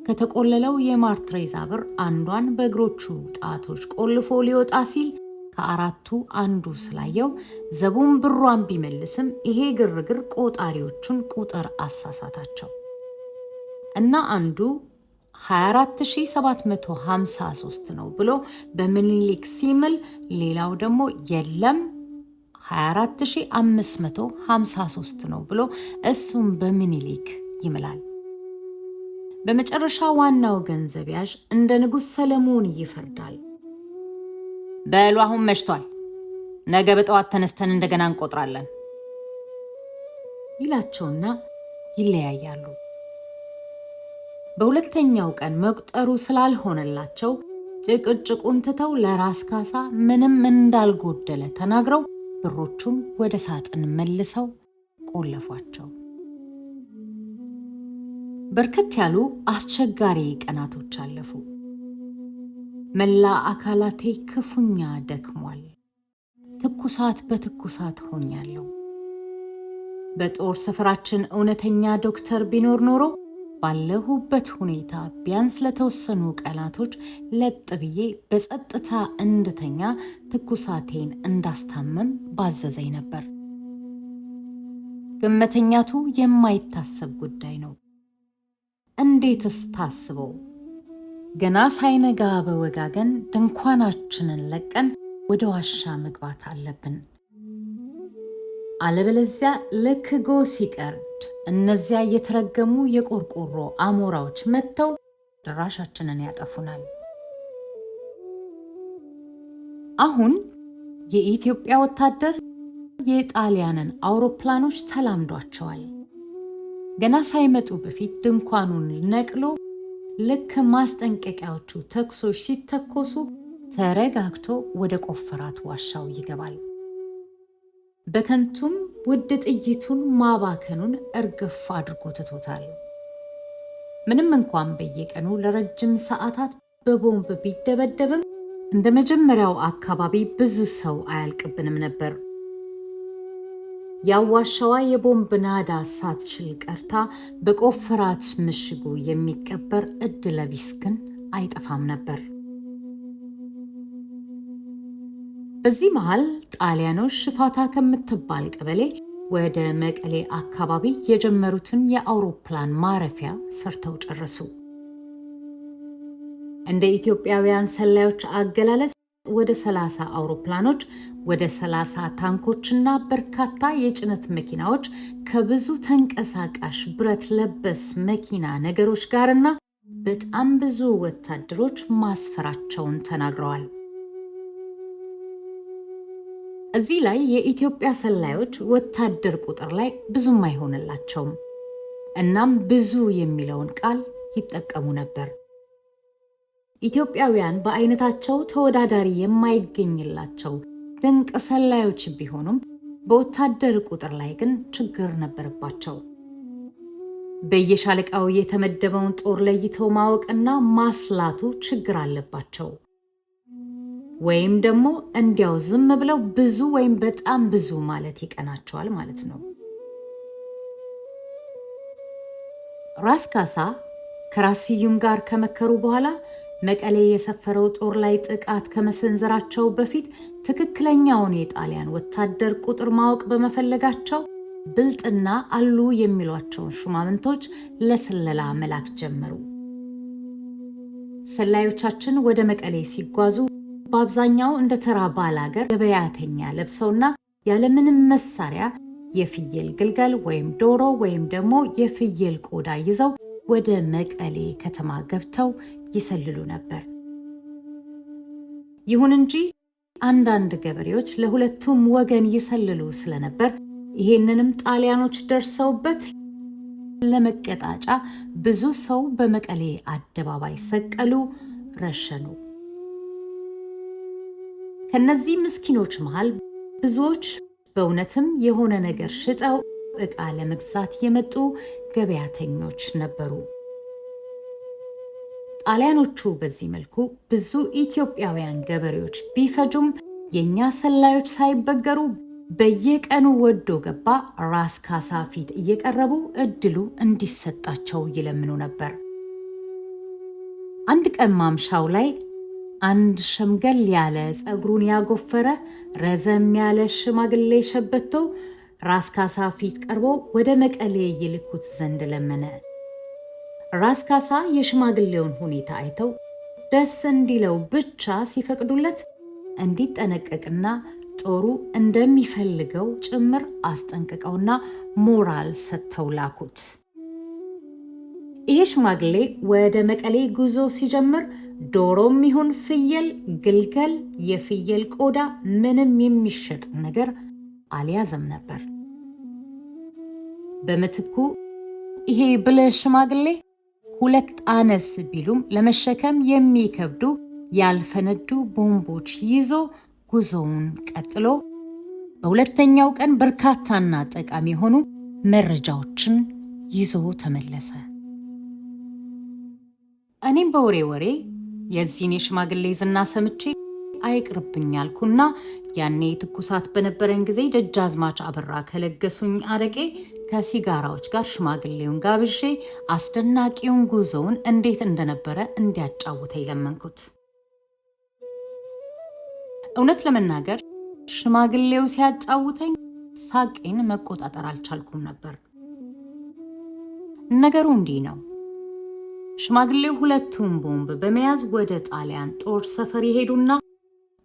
ከተቆለለው የማር ትሬዛ ብር አንዷን በእግሮቹ ጣቶች ቆልፎ ሊወጣ ሲል ከ4ቱ አንዱ ስላየው ዘቡን ብሯን ቢመልስም ይሄ ግርግር ቆጣሪዎቹን ቁጥር አሳሳታቸው እና አንዱ 24753 ነው ብሎ በምኒልክ ሲምል፣ ሌላው ደግሞ የለም 24553 ነው ብሎ እሱም በምኒልክ ይምላል። በመጨረሻ ዋናው ገንዘብ ያዥ እንደ ንጉሥ ሰለሞን ይፈርዳል። በሉ አሁን መሽቷል፣ ነገ በጠዋት ተነስተን እንደገና እንቆጥራለን ይላቸውና ይለያያሉ። በሁለተኛው ቀን መቁጠሩ ስላልሆነላቸው ጭቅጭቁን ትተው ለራስ ካሳ ምንም እንዳልጎደለ ተናግረው ብሮቹን ወደ ሳጥን መልሰው ቆለፏቸው። በርከት ያሉ አስቸጋሪ ቀናቶች አለፉ። መላ አካላቴ ክፉኛ ደክሟል። ትኩሳት በትኩሳት ሆኛለሁ። በጦር ሰፈራችን እውነተኛ ዶክተር ቢኖር ኖሮ ባለሁበት ሁኔታ ቢያንስ ለተወሰኑ ቀናቶች ለጥ ብዬ በጸጥታ እንድተኛ ትኩሳቴን እንዳስታመም ባዘዘኝ ነበር። ግን መተኛቱ የማይታሰብ ጉዳይ ነው። እንዴትስ ታስበው? ገና ሳይነጋ በወጋገን ድንኳናችንን ለቀን ወደ ዋሻ መግባት አለብን። አለበለዚያ ልክ ጎህ ሲቀርድ እነዚያ የተረገሙ የቆርቆሮ አሞራዎች መጥተው ድራሻችንን ያጠፉናል። አሁን የኢትዮጵያ ወታደር የጣሊያንን አውሮፕላኖች ተላምዷቸዋል። ገና ሳይመጡ በፊት ድንኳኑን ነቅሎ ልክ ማስጠንቀቂያዎቹ ተኩሶች ሲተኮሱ ተረጋግቶ ወደ ቆፈራት ዋሻው ይገባል። በከንቱም ውድ ጥይቱን ማባከኑን እርግፍ አድርጎ ትቶታል። ምንም እንኳን በየቀኑ ለረጅም ሰዓታት በቦምብ ቢደበደብም እንደ መጀመሪያው አካባቢ ብዙ ሰው አያልቅብንም ነበር። ያዋሻዋ የቦምብ ናዳ ሳትችል ቀርታ በቆፈራት ምሽጉ የሚቀበር እድለ ቢስ ግን አይጠፋም ነበር። በዚህ መሃል ጣሊያኖች ሽፋታ ከምትባል ቀበሌ ወደ መቀሌ አካባቢ የጀመሩትን የአውሮፕላን ማረፊያ ሰርተው ጨረሱ። እንደ ኢትዮጵያውያን ሰላዮች አገላለጽ ወደ 30 አውሮፕላኖች፣ ወደ 30 ታንኮችና በርካታ የጭነት መኪናዎች ከብዙ ተንቀሳቃሽ ብረት ለበስ መኪና ነገሮች ጋርና በጣም ብዙ ወታደሮች ማስፈራቸውን ተናግረዋል። እዚህ ላይ የኢትዮጵያ ሰላዮች ወታደር ቁጥር ላይ ብዙም አይሆንላቸውም። እናም ብዙ የሚለውን ቃል ይጠቀሙ ነበር። ኢትዮጵያውያን በአይነታቸው ተወዳዳሪ የማይገኝላቸው ድንቅ ሰላዮች ቢሆኑም በወታደር ቁጥር ላይ ግን ችግር ነበረባቸው። በየሻለቃው የተመደበውን ጦር ለይተው ማወቅና ማስላቱ ችግር አለባቸው። ወይም ደግሞ እንዲያው ዝም ብለው ብዙ ወይም በጣም ብዙ ማለት ይቀናቸዋል ማለት ነው። ራስ ካሳ ከራስ ስዩም ጋር ከመከሩ በኋላ መቀሌ የሰፈረው ጦር ላይ ጥቃት ከመሰንዘራቸው በፊት ትክክለኛውን የጣሊያን ወታደር ቁጥር ማወቅ በመፈለጋቸው ብልጥና አሉ የሚሏቸውን ሹማምንቶች ለስለላ መላክ ጀመሩ። ሰላዮቻችን ወደ መቀሌ ሲጓዙ በአብዛኛው እንደ ተራ ባላገር ገበያተኛ ለብሰውና ያለምንም መሳሪያ የፍየል ግልገል ወይም ዶሮ ወይም ደግሞ የፍየል ቆዳ ይዘው ወደ መቀሌ ከተማ ገብተው ይሰልሉ ነበር። ይሁን እንጂ አንዳንድ ገበሬዎች ለሁለቱም ወገን ይሰልሉ ስለነበር ይሄንንም ጣሊያኖች ደርሰውበት ለመቀጣጫ ብዙ ሰው በመቀሌ አደባባይ ሰቀሉ፣ ረሸኑ። ከነዚህ ምስኪኖች መሃል ብዙዎች በእውነትም የሆነ ነገር ሽጠው ዕቃ ለመግዛት የመጡ ገበያተኞች ነበሩ። ጣሊያኖቹ በዚህ መልኩ ብዙ ኢትዮጵያውያን ገበሬዎች ቢፈጁም የኛ ሰላዮች ሳይበገሩ በየቀኑ ወዶ ገባ ራስ ካሳ ፊት እየቀረቡ እድሉ እንዲሰጣቸው ይለምኑ ነበር። አንድ ቀን ማምሻው ላይ አንድ ሸምገል ያለ ጸጉሩን ያጎፈረ ረዘም ያለ ሽማግሌ ሸበቶ ራስ ካሳ ፊት ቀርቦ ወደ መቀሌ ይልኩት ዘንድ ለመነ። ራስ ካሳ የሽማግሌውን ሁኔታ አይተው ደስ እንዲለው ብቻ ሲፈቅዱለት እንዲጠነቀቅና ጦሩ እንደሚፈልገው ጭምር አስጠንቅቀውና ሞራል ሰጥተው ላኩት። ይሄ ሽማግሌ ወደ መቀሌ ጉዞ ሲጀምር ዶሮም ይሁን ፍየል፣ ግልገል፣ የፍየል ቆዳ ምንም የሚሸጥ ነገር አልያዘም ነበር። በምትኩ ይሄ ብልህ ሽማግሌ ሁለት አነስ ቢሉም ለመሸከም የሚከብዱ ያልፈነዱ ቦምቦች ይዞ ጉዞውን ቀጥሎ በሁለተኛው ቀን በርካታና ጠቃሚ የሆኑ መረጃዎችን ይዞ ተመለሰ። እኔም በወሬ የዚህን የሽማግሌ ዝና ሰምቼ አይቅርብኝ አልኩና ያኔ ትኩሳት በነበረን ጊዜ ደጃዝማች አበራ ከለገሱኝ አረቄ ከሲጋራዎች ጋር ሽማግሌውን ጋብዤ አስደናቂውን ጉዞውን እንዴት እንደነበረ እንዲያጫውተኝ ለመንኩት። እውነት ለመናገር ሽማግሌው ሲያጫውተኝ ሳቄን መቆጣጠር አልቻልኩም ነበር። ነገሩ እንዲህ ነው። ሽማግሌው ሁለቱን ቦምብ በመያዝ ወደ ጣሊያን ጦር ሰፈር ይሄዱና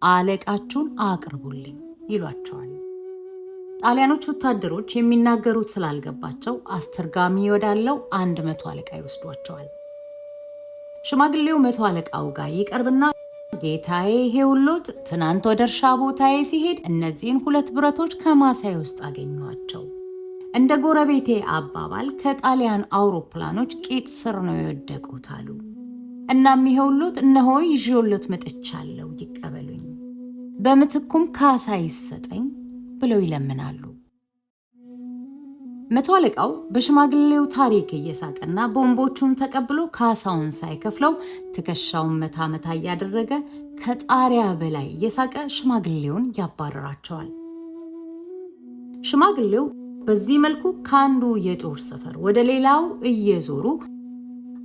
አለቃችሁን አቅርቡልኝ ይሏቸዋል። ጣሊያኖች ወታደሮች የሚናገሩት ስላልገባቸው አስተርጋሚ ወዳለው 100 አለቃ ይወስዷቸዋል። ሽማግሌው 100 አለቃው ጋር ይቀርብና ጌታዬ ይሄውሎት ትናንት ወደ እርሻ ቦታዬ ሲሄድ እነዚህን 2 ብረቶች ከማሳይ ውስጥ አገኘኋቸው። እንደ ጎረቤቴ አባባል ከጣሊያን አውሮፕላኖች ቂጥ ስር ነው የወደቁት አሉ። እናም ይሄውሎት እነሆ ይዤሎት መጥቻለሁ፣ ይቀበሉኝ፣ በምትኩም ካሳ ይሰጠኝ ብለው ይለምናሉ። 100 አለቃው በሽማግሌው ታሪክ እየሳቀና ቦምቦቹን ተቀብሎ ካሳውን ሳይከፍለው ትከሻውን መታ መታ እያደረገ ከጣሪያ በላይ እየሳቀ ሽማግሌውን ያባረራቸዋል። ሽማግሌው በዚህ መልኩ ከአንዱ የጦር ሰፈር ወደ ሌላው እየዞሩ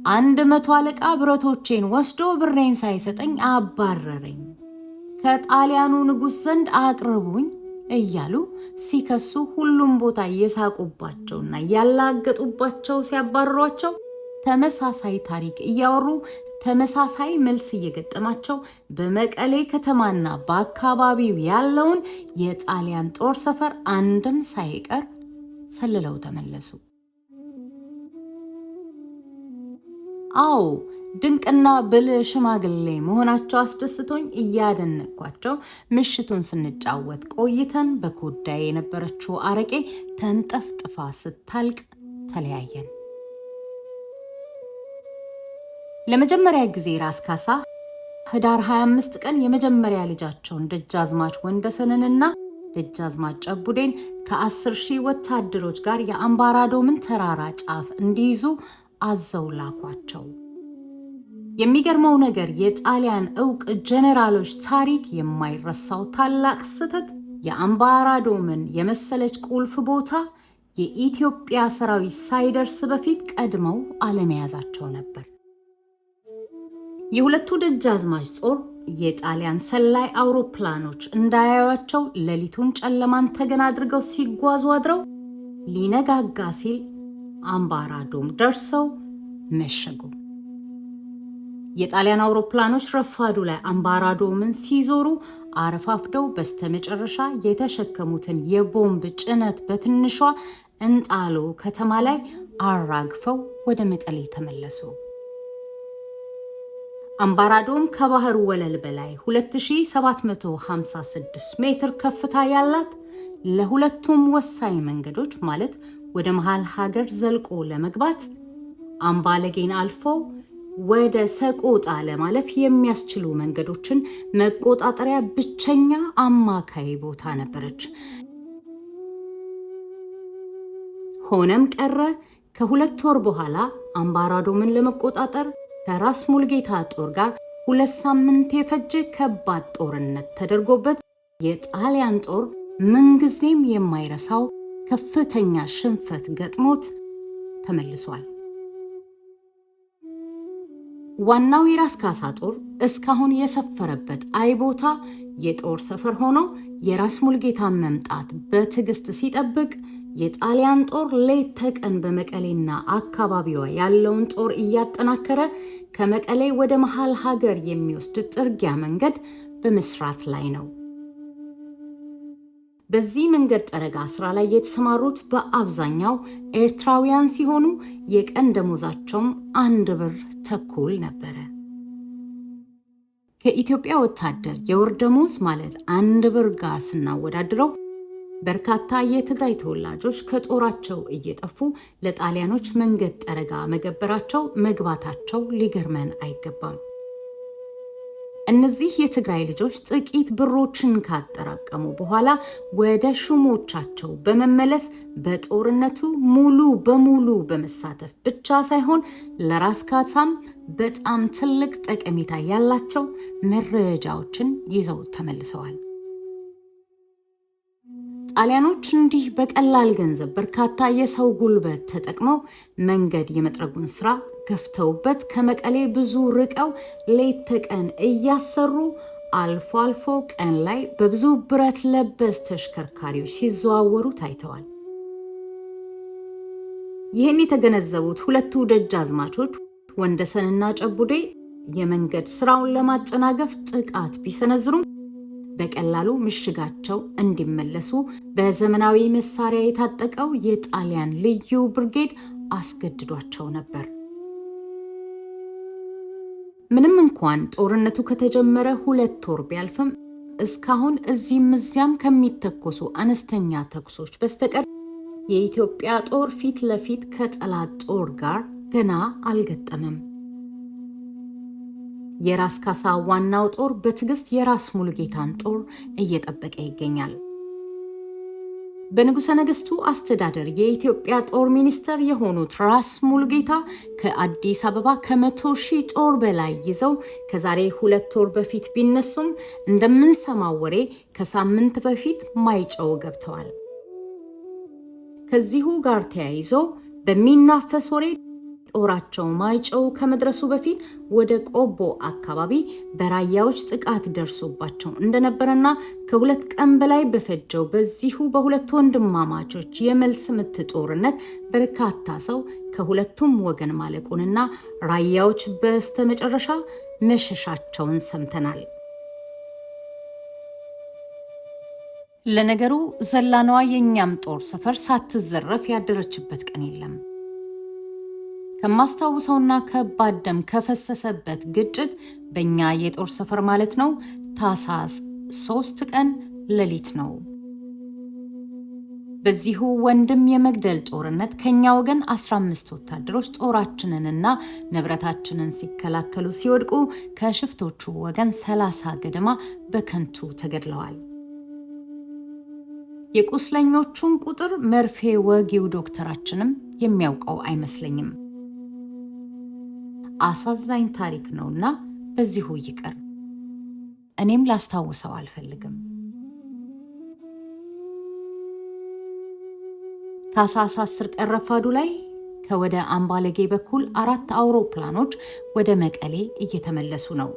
100 አለቃ ብረቶቼን ወስዶ ብሬን ሳይሰጠኝ አባረረኝ፣ ከጣሊያኑ ንጉሥ ዘንድ አቅርቡኝ እያሉ ሲከሱ ሁሉም ቦታ እየሳቁባቸውና ያላገጡባቸው ሲያባረሯቸው ተመሳሳይ ታሪክ እያወሩ ተመሳሳይ መልስ እየገጠማቸው በመቀሌ ከተማና በአካባቢው ያለውን የጣሊያን ጦር ሰፈር አንድም ሳይቀር ሰልለው ተመለሱ። አዎ ድንቅና ብልህ ሽማግሌ መሆናቸው አስደስቶኝ እያደነቅኳቸው ምሽቱን ስንጫወት ቆይተን በኮዳዬ የነበረችው አረቄ ተንጠፍጥፋ ስታልቅ ተለያየን። ለመጀመሪያ ጊዜ ራስ ካሳ ህዳር 25 ቀን የመጀመሪያ ልጃቸውን ደጃዝማች ወንደሰንንና ደጃዝማች ጨቡዴን ከ10,000 ወታደሮች ጋር የአምባራዶምን ተራራ ጫፍ እንዲይዙ አዘው ላኳቸው። የሚገርመው ነገር የጣሊያን ዕውቅ ጀነራሎች ታሪክ የማይረሳው ታላቅ ስህተት የአምባራዶምን የመሰለች ቁልፍ ቦታ የኢትዮጵያ ሰራዊት ሳይደርስ በፊት ቀድመው አለመያዛቸው ነበር። የሁለቱ ደጃዝማች ጦር የጣሊያን ሰላይ አውሮፕላኖች እንዳያዩአቸው ሌሊቱን ጨለማን ተገን አድርገው ሲጓዙ አድረው ሊነጋጋ ሲል አምባራዶም ደርሰው መሸጉ። የጣሊያን አውሮፕላኖች ረፋዱ ላይ አምባራዶምን ሲዞሩ አረፋፍደው በስተመጨረሻ የተሸከሙትን የቦምብ ጭነት በትንሿ እንጣሎ ከተማ ላይ አራግፈው ወደ መቀሌ ተመለሱ። አምባራዶም ከባህር ወለል በላይ 2756 ሜትር ከፍታ ያላት ለሁለቱም ወሳኝ መንገዶች ማለት ወደ መሃል ሀገር ዘልቆ ለመግባት አምባለጌን አልፎ ወደ ሰቆጣ ለማለፍ የሚያስችሉ መንገዶችን መቆጣጠሪያ ብቸኛ አማካይ ቦታ ነበረች። ሆነም ቀረ ከሁለት ወር በኋላ አምባራዶምን ለመቆጣጠር ከራስ ሙልጌታ ጦር ጋር 2 ሳምንት የፈጀ ከባድ ጦርነት ተደርጎበት የጣሊያን ጦር ምንጊዜም የማይረሳው ከፍተኛ ሽንፈት ገጥሞት ተመልሷል። ዋናው የራስ ካሳ ጦር እስካሁን የሰፈረበት አይቦታ የጦር ሰፈር ሆኖ የራስ ሙልጌታን መምጣት በትዕግስት ሲጠብቅ የጣሊያን ጦር ሌት ተቀን በመቀሌና አካባቢዋ ያለውን ጦር እያጠናከረ ከመቀሌ ወደ መሃል ሀገር የሚወስድ ጥርጊያ መንገድ በመስራት ላይ ነው። በዚህ መንገድ ጠረጋ ስራ ላይ የተሰማሩት በአብዛኛው ኤርትራውያን ሲሆኑ የቀን ደሞዛቸውም 1 ብር ተኩል ነበረ። ከኢትዮጵያ ወታደር የወር ደሞዝ ማለት 1 ብር ጋር ስናወዳድረው በርካታ የትግራይ ተወላጆች ከጦራቸው እየጠፉ ለጣሊያኖች መንገድ ጠረጋ መግባታቸው ሊገርመን አይገባም። እነዚህ የትግራይ ልጆች ጥቂት ብሮችን ካጠራቀሙ በኋላ ወደ ሹሞቻቸው በመመለስ በጦርነቱ ሙሉ በሙሉ በመሳተፍ ብቻ ሳይሆን ለራስ ካሳም በጣም ትልቅ ጠቀሜታ ያላቸው መረጃዎችን ይዘው ተመልሰዋል። ጣሊያኖች እንዲህ በቀላል ገንዘብ በርካታ የሰው ጉልበት ተጠቅመው መንገድ የመጥረጉን ስራ ገፍተውበት ከመቀሌ ብዙ ርቀው ሌት ተቀን እያሰሩ አልፎ አልፎ ቀን ላይ በብዙ ብረት ለበስ ተሽከርካሪዎች ሲዘዋወሩ ታይተዋል። ይህን የተገነዘቡት ሁለቱ ደጃዝማቾች ወንደሰንና ጨቡዴ የመንገድ ስራውን ለማጨናገፍ ጥቃት ቢሰነዝሩም በቀላሉ ምሽጋቸው እንዲመለሱ በዘመናዊ መሳሪያ የታጠቀው የጣሊያን ልዩ ብርጌድ አስገድዷቸው ነበር። ምንም እንኳን ጦርነቱ ከተጀመረ 2 ወር ቢያልፍም እስካሁን እዚህም እዚያም ከሚተኮሱ አነስተኛ ተኩሶች በስተቀር የኢትዮጵያ ጦር ፊት ለፊት ከጠላት ጦር ጋር ገና አልገጠመም። የራስ ካሳ ዋናው ጦር በትዕግስት የራስ ሙልጌታን ጦር እየጠበቀ ይገኛል። በንጉሠ ነገሥቱ አስተዳደር የኢትዮጵያ ጦር ሚኒስተር የሆኑት ራስ ሙልጌታ ከአዲስ አበባ ከ100,000 ጦር በላይ ይዘው ከዛሬ 2 ወር በፊት ቢነሱም እንደምንሰማው ወሬ ከሳምንት በፊት ማይጨው ገብተዋል። ከዚሁ ጋር ተያይዞ በሚናፈስ ወሬ ጦራቸው ማይጨው ከመድረሱ በፊት ወደ ቆቦ አካባቢ በራያዎች ጥቃት ደርሶባቸው እንደነበረና ከ2 ቀን በላይ በፈጀው በዚሁ በሁለት ወንድማማቾች የመልስ ምት ጦርነት በርካታ ሰው ከሁለቱም ወገን ማለቁንና ራያዎች በስተመጨረሻ መሸሻቸውን ሰምተናል። ለነገሩ ዘላኗ የኛም ጦር ሰፈር ሳትዘረፍ ያደረችበት ቀን የለም። ከማስታውሰውና ከባድ ደም ከፈሰሰበት ግጭት በእኛ የጦር ሰፈር ማለት ነው ታኅሳስ 3 ቀን ሌሊት ነው። በዚሁ ወንድም የመግደል ጦርነት ከኛ ወገን 15 ወታደሮች ጦራችንንና ንብረታችንን ሲከላከሉ ሲወድቁ ከሽፍቶቹ ወገን 30 ገደማ በከንቱ ተገድለዋል። የቁስለኞቹን ቁጥር መርፌ ወጊው ዶክተራችንም የሚያውቀው አይመስለኝም። አሳዛኝ ታሪክ ነውና በዚሁ ይቀር። እኔም ላስታውሰው አልፈልግም። ታኅሳስ 10 ቀን ረፋዱ ላይ ከወደ አምባለጌ በኩል 4 አውሮፕላኖች ወደ መቀሌ እየተመለሱ ነው።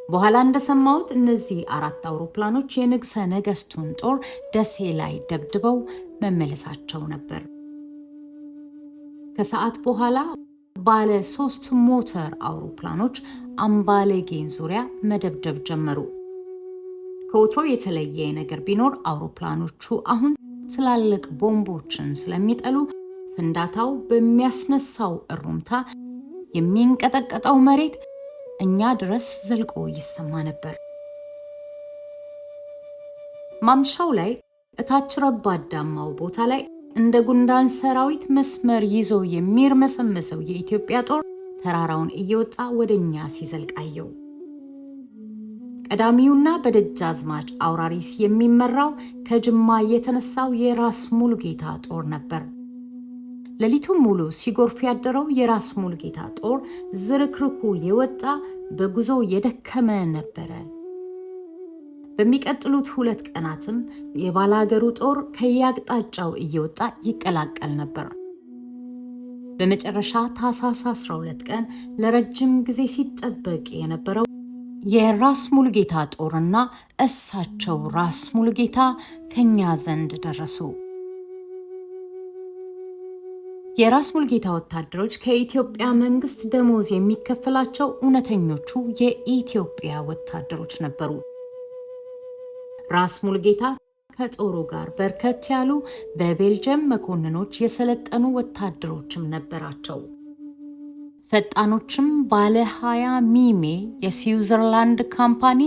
በኋላ እንደሰማሁት እነዚህ 4 አውሮፕላኖች የንጉሠ ነገሥቱን ጦር ደሴ ላይ ደብድበው መመለሳቸው ነበር። ከሰዓት በኋላ ባለ 3 ሞተር አውሮፕላኖች አምባለጌን ዙሪያ መደብደብ ጀመሩ። ከወትሮ የተለየ ነገር ቢኖር አውሮፕላኖቹ አሁን ትላልቅ ቦምቦችን ስለሚጠሉ ፍንዳታው በሚያስነሳው እሩምታ የሚንቀጠቀጠው መሬት እኛ ድረስ ዘልቆ ይሰማ ነበር። ማምሻው ላይ እታች ረባዳማው ቦታ ላይ እንደ ጉንዳን ሰራዊት መስመር ይዞ የሚርመሰመሰው የኢትዮጵያ ጦር ተራራውን እየወጣ ወደኛ ሲዘልቃየው ቀዳሚውና በደጃዝማች አውራሪስ የሚመራው ከጅማ የተነሳው የራስ ሙሉጌታ ጦር ነበር። ሌሊቱን ሙሉ ሲጎርፍ ያደረው የራስ ሙሉጌታ ጦር ዝርክርኩ የወጣ በጉዞ የደከመ ነበረ። በሚቀጥሉት 2 ቀናትም የባላገሩ ጦር ከያቅጣጫው እየወጣ ይቀላቀል ነበር። በመጨረሻ ታኅሳስ 12 ቀን ለረጅም ጊዜ ሲጠበቅ የነበረው የራስ ሙሉጌታ ጦርና እሳቸው ራስ ሙሉጌታ ከኛ ዘንድ ደረሱ። የራስ ሙሉጌታ ወታደሮች ከኢትዮጵያ መንግስት ደሞዝ የሚከፈላቸው እውነተኞቹ የኢትዮጵያ ወታደሮች ነበሩ። ራስ ሙሉጌታ ከጦሩ ጋር በርከት ያሉ በቤልጅየም መኮንኖች የሰለጠኑ ወታደሮችም ነበራቸው። ፈጣኖችም ባለ 20 ሚሜ የስዊዘርላንድ ካምፓኒ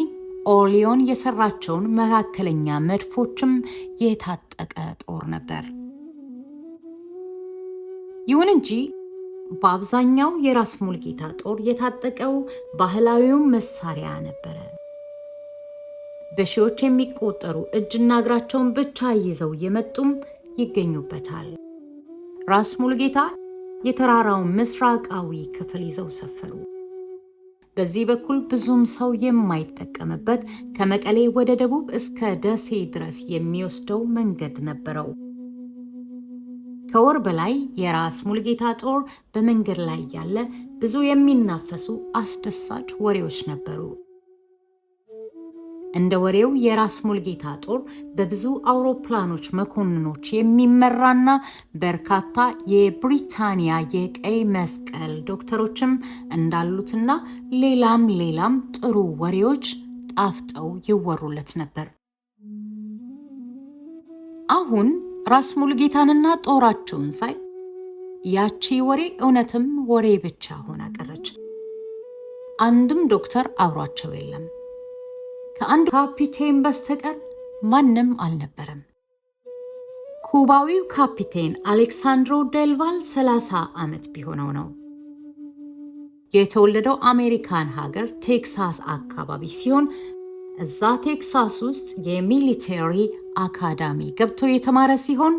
ኦሊዮን የሰራቸውን መካከለኛ መድፎችም የታጠቀ ጦር ነበር። ይሁን እንጂ በአብዛኛው የራስ ሙሉጌታ ጦር የታጠቀው ባህላዊው መሳሪያ ነበረ። በሺዎች የሚቆጠሩ እጅና እግራቸውን ብቻ ይዘው የመጡም ይገኙበታል። ራስ ሙሉጌታ የተራራውን ምስራቃዊ ክፍል ይዘው ሰፈሩ። በዚህ በኩል ብዙም ሰው የማይጠቀምበት ከመቀሌ ወደ ደቡብ እስከ ደሴ ድረስ የሚወስደው መንገድ ነበረው። ከወር በላይ የራስ ሙሉጌታ ጦር በመንገድ ላይ ያለ ብዙ የሚናፈሱ አስደሳች ወሬዎች ነበሩ። እንደ ወሬው የራስ ሙሉጌታ ጦር በብዙ አውሮፕላኖች መኮንኖች የሚመራና በርካታ የብሪታንያ የቀይ መስቀል ዶክተሮችም እንዳሉትና ሌላም ጥሩ ወሬዎች ጣፍጠው ይወሩለት ነበር። አሁን ራስ ሙሉጌታንና ጦራቸውን ሳይ ያቺ ወሬ እውነትም ወሬ ብቻ ሆና ቀረች። አንድም ዶክተር አብሯቸው የለም። ከአንድ ካፒቴን በስተቀር ማንም አልነበረም። ኩባዊው ካፒቴን አሌክሳንድሮ ዴልቫል 30 ዓመት ቢሆነው ነው። የተወለደው አሜሪካን ሀገር ቴክሳስ አካባቢ ሲሆን እዛ ቴክሳስ ውስጥ የሚሊተሪ አካዳሚ ገብቶ የተማረ ሲሆን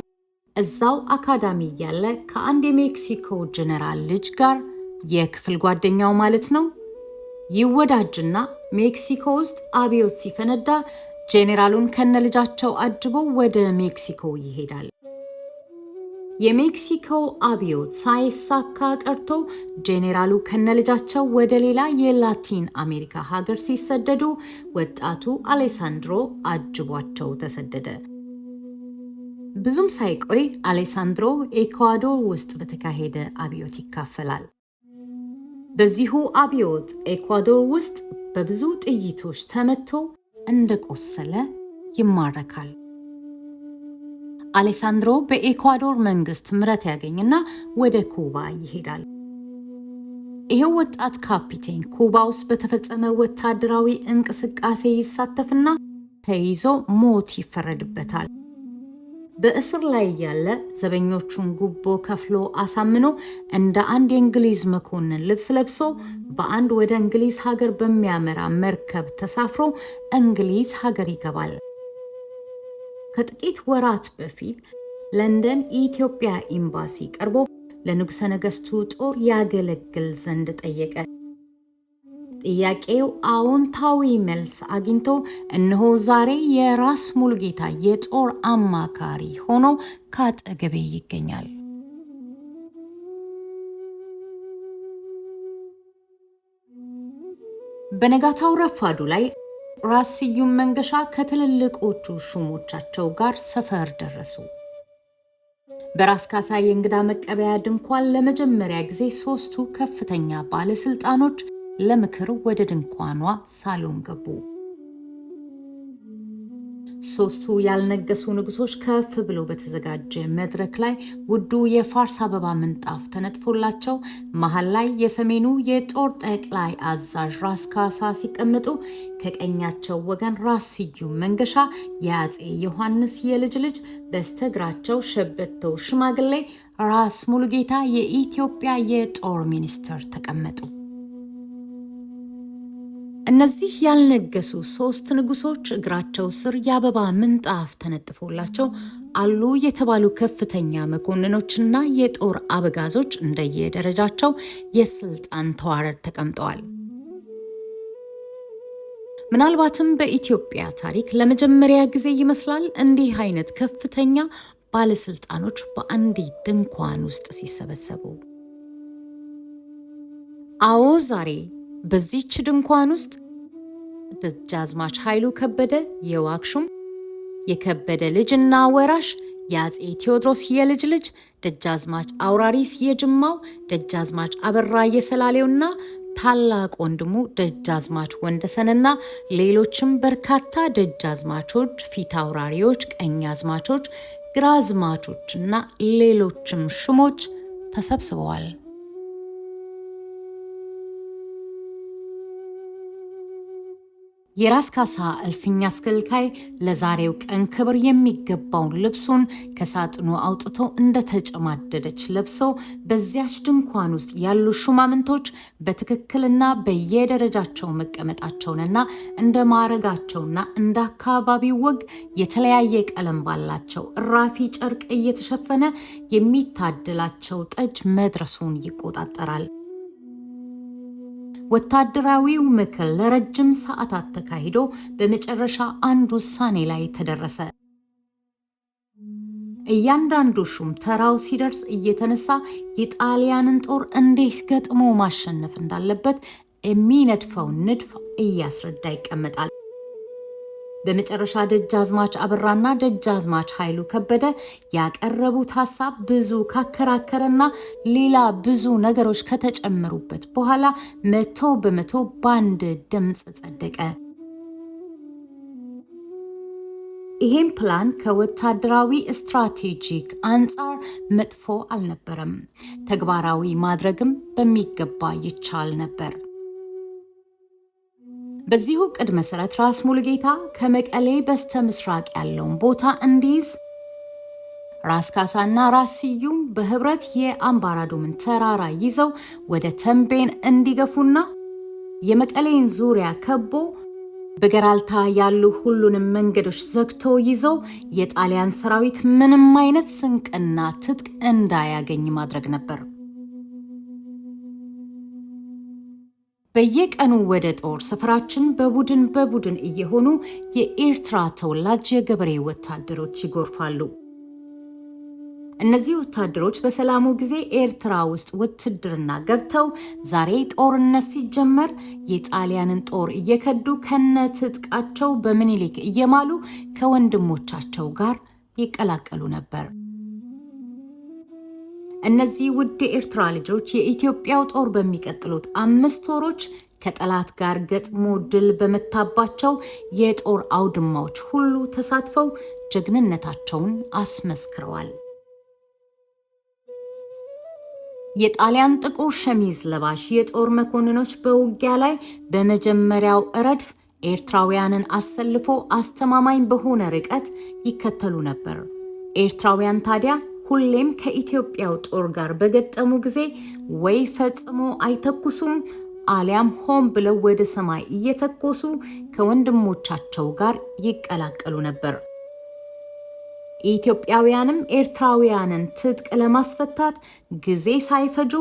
እዛው አካዳሚ ያለ ከአንድ የሜክሲኮ ጀነራል ልጅ ጋር የክፍል ጓደኛው ማለት ነው ይወዳጅና ሜክሲኮ ውስጥ አብዮት ሲፈነዳ ጄኔራሉን ከነልጃቸው አጅቦ ወደ ሜክሲኮ ይሄዳል። የሜክሲኮ አብዮት ሳይሳካ ቀርቶ ጄኔራሉ ከነልጃቸው ወደ ሌላ የላቲን አሜሪካ ሀገር ሲሰደዱ ወጣቱ አሌሳንድሮ አጅቧቸው ተሰደደ። ብዙም ሳይቆይ አሌሳንድሮ ኤኳዶር ውስጥ በተካሄደ አብዮት ይካፈላል። በዚሁ አብዮት ኤኳዶር ውስጥ በብዙ ጥይቶች ተመቶ እንደቆሰለ ይማረካል። አሌሳንድሮ በኤኳዶር መንግስት ምሕረት ያገኝና ወደ ኩባ ይሄዳል። ይሄው ወጣት ካፒቴን ኩባ ውስጥ በተፈጸመ ወታደራዊ እንቅስቃሴ ይሳተፍና ተይዞ ሞት ይፈረድበታል። በእስር ላይ ያለ ዘበኞቹን ጉቦ ከፍሎ አሳምኖ እንደ አንድ የእንግሊዝ መኮንን ልብስ ለብሶ በአንድ ወደ እንግሊዝ ሀገር በሚያመራ መርከብ ተሳፍሮ እንግሊዝ ሀገር ይገባል። ከጥቂት ወራት በፊት ለንደን ኢትዮጵያ ኤምባሲ ቀርቦ ለንጉሠ ነገሥቱ ጦር ያገለግል ዘንድ ጠየቀ። ጥያቄው አዎንታዊ መልስ አግኝቶ እነሆ ዛሬ የራስ ሙሉጌታ የጦር አማካሪ ሆኖ ካጠገቤ ይገኛል። በነጋታው ረፋዱ ላይ ራስ ስዩም መንገሻ ከትልልቆቹ ሹሞቻቸው ጋር ሰፈር ደረሱ። በራስ ካሳ የእንግዳ መቀበያ ድንኳን ለመጀመሪያ ጊዜ ሶስቱ ከፍተኛ ባለስልጣኖች ለምክር ወደ ድንኳኗ ሳሎን ገቡ። ሶስቱ ያልነገሱ ንጉሶች ከፍ ብሎ በተዘጋጀ መድረክ ላይ ውዱ የፋርስ አበባ ምንጣፍ ተነጥፎላቸው መሃል ላይ የሰሜኑ የጦር ጠቅላይ አዛዥ ራስ ካሳ ሲቀመጡ ከቀኛቸው ወገን ራስ ስዩም መንገሻ የአፄ ዮሐንስ የልጅ ልጅ፣ በስተግራቸው ሸበተው ሽማግሌ ራስ ሙሉጌታ የኢትዮጵያ የጦር ሚኒስትር ተቀመጡ። እነዚህ ያልነገሱ ሶስት ንጉሶች እግራቸው ስር የአበባ ምንጣፍ ተነጥፎላቸው አሉ የተባሉ ከፍተኛ መኮንኖችና የጦር አበጋዞች እንደየደረጃቸው የስልጣን ተዋረድ ተቀምጠዋል። ምናልባትም በኢትዮጵያ ታሪክ ለመጀመሪያ ጊዜ ይመስላል እንዲህ አይነት ከፍተኛ ባለስልጣኖች በአንድ ድንኳን ውስጥ ሲሰበሰቡ። አዎ ዛሬ በዚህች ድንኳን ውስጥ ደጃዝማች ኃይሉ ከበደ የዋክሹም የከበደ ልጅና ወራሽ የአፄ ቴዎድሮስ የልጅ ልጅ ደጃዝማች አውራሪስ የጅማው ደጃዝማች አበራ የሰላሌውና ታላቅ ወንድሙ ደጃዝማች ወንደሰንና ሌሎችም በርካታ ደጃዝማቾች፣ ፊት አውራሪዎች፣ ቀኛዝማቾች፣ ግራዝማቾችና ሌሎችም ሹሞች ተሰብስበዋል። የራስ ካሳ እልፍኝ አስከልካይ ለዛሬው ቀን ክብር የሚገባውን ልብሱን ከሳጥኑ አውጥቶ እንደተጨማደደች ለብሶ በዚያች ድንኳን ውስጥ ያሉ ሹማምንቶች በትክክልና በየደረጃቸው መቀመጣቸውንና እንደ ማዕረጋቸውና እንደ አካባቢው ወግ የተለያየ ቀለም ባላቸው እራፊ ጨርቅ እየተሸፈነ የሚታደላቸው ጠጅ መድረሱን ይቆጣጠራል። ወታደራዊው ምክር ለረጅም ሰዓታት ተካሂዶ በመጨረሻ አንድ ውሳኔ ላይ ተደረሰ። እያንዳንዱ ሹም ተራው ሲደርስ እየተነሳ የጣሊያንን ጦር እንዴት ገጥሞ ማሸነፍ እንዳለበት የሚነድፈውን ንድፍ እያስረዳ ይቀመጣል። በመጨረሻ ደጃዝማች አበራና ደጃዝማች ኃይሉ ከበደ ያቀረቡት ሐሳብ ብዙ ካከራከረና ሌላ ብዙ ነገሮች ከተጨመሩበት በኋላ 100% በአንድ ድምፅ ጸደቀ። ይሄም ፕላን ከወታደራዊ ስትራቴጂክ አንጻር መጥፎ አልነበረም። ተግባራዊ ማድረግም በሚገባ ይቻል ነበር። በዚሁ ቅድ መሰረት ራስ ሙሉጌታ ከመቀሌ በስተ ምስራቅ ያለውን ቦታ እንዲይዝ፣ ራስ ካሳና ራስ ስዩም በህብረት የአምባራዶምን ተራራ ይዘው ወደ ተንቤን እንዲገፉና የመቀሌን ዙሪያ ከቦ በገራልታ ያሉ ሁሉንም መንገዶች ዘግቶ ይዘው የጣሊያን ሰራዊት ምንም አይነት ስንቅና ትጥቅ እንዳያገኝ ማድረግ ነበር። በየቀኑ ወደ ጦር ሰፈራችን በቡድን እየሆኑ የኤርትራ ተወላጅ የገበሬ ወታደሮች ይጎርፋሉ። እነዚህ ወታደሮች በሰላሙ ጊዜ ኤርትራ ውስጥ ውትድርና ገብተው ዛሬ ጦርነት ሲጀመር የጣሊያንን ጦር እየከዱ ከነትጥቃቸው በምኒልክ እየማሉ ከወንድሞቻቸው ጋር ይቀላቀሉ ነበር። እነዚህ ውድ ኤርትራ ልጆች የኢትዮጵያው ጦር በሚቀጥሉት 5 ወሮች ከጠላት ጋር ገጥሞ ድል በመታባቸው የጦር አውድማዎች ሁሉ ተሳትፈው ጀግንነታቸውን አስመስክረዋል። የጣሊያን ጥቁር ሸሚዝ ለባሽ የጦር መኮንኖች በውጊያ ላይ በመጀመሪያው ረድፍ ኤርትራውያንን አሰልፎ አስተማማኝ በሆነ ርቀት ይከተሉ ነበር። ኤርትራውያን ታዲያ ሁሌም ከኢትዮጵያው ጦር ጋር በገጠሙ ጊዜ ወይ ፈጽሞ አይተኩሱም አሊያም ሆን ብለው ወደ ሰማይ እየተኮሱ ከወንድሞቻቸው ጋር ይቀላቀሉ ነበር። ኢትዮጵያውያንም ኤርትራውያንን ትጥቅ ለማስፈታት ጊዜ ሳይፈጁ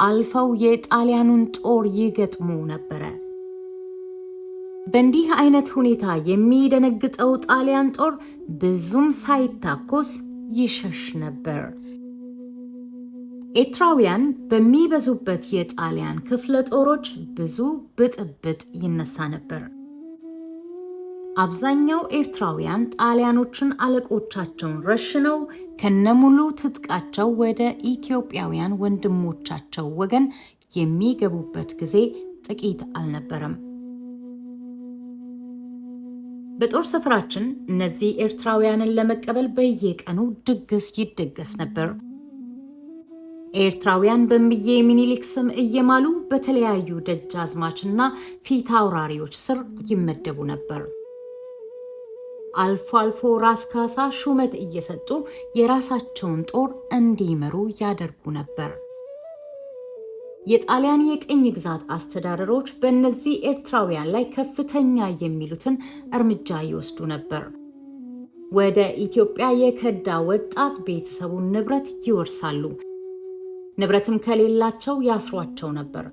አልፈው የጣሊያኑን ጦር ይገጥሙ ነበር። በእንዲህ አይነት ሁኔታ የሚደነግጠው ጣሊያን ጦር ብዙም ሳይታኮስ ይሸሽ ነበር። ኤርትራውያን በሚበዙበት የጣሊያን ክፍለ ጦሮች ብዙ ብጥብጥ ይነሳ ነበር። አብዛኛው ኤርትራውያን ጣሊያኖችን አለቆቻቸውን ረሽነው ከነሙሉ ትጥቃቸው ወደ ኢትዮጵያውያን ወንድሞቻቸው ወገን የሚገቡበት ጊዜ ጥቂት አልነበረም። በጦር ሰፈራችን እነዚህ ኤርትራውያንን ለመቀበል በየቀኑ ድግስ ይደገስ ነበር። ኤርትራውያን በእምዬ ምኒልክ ስም እየማሉ በተለያዩ ደጃዝማችና ፊት አውራሪዎች ስር ይመደቡ ነበር። አልፎ አልፎ ራስ ካሳ ሹመት እየሰጡ የራሳቸውን ጦር እንዲመሩ ያደርጉ ነበር። የጣሊያን የቅኝ ግዛት አስተዳደሮች በእነዚህ ኤርትራውያን ላይ ከፍተኛ የሚሉትን እርምጃ ይወስዱ ነበር። ወደ ኢትዮጵያ የከዳ ወጣት ቤተሰቡን ንብረት ይወርሳሉ። ንብረትም ከሌላቸው ያስሯቸው ነበር።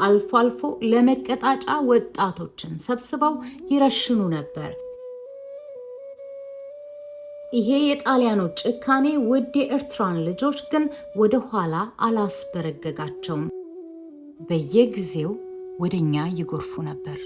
አልፎ አልፎ ለመቀጣጫ ወጣቶችን ሰብስበው ይረሽኑ ነበር። ይሄ የጣሊያኖች ጭካኔ ውድ የኤርትራን ልጆች ግን ወደ ኋላ አላስበረገጋቸውም። በየጊዜው ወደኛ ይጎርፉ ነበር።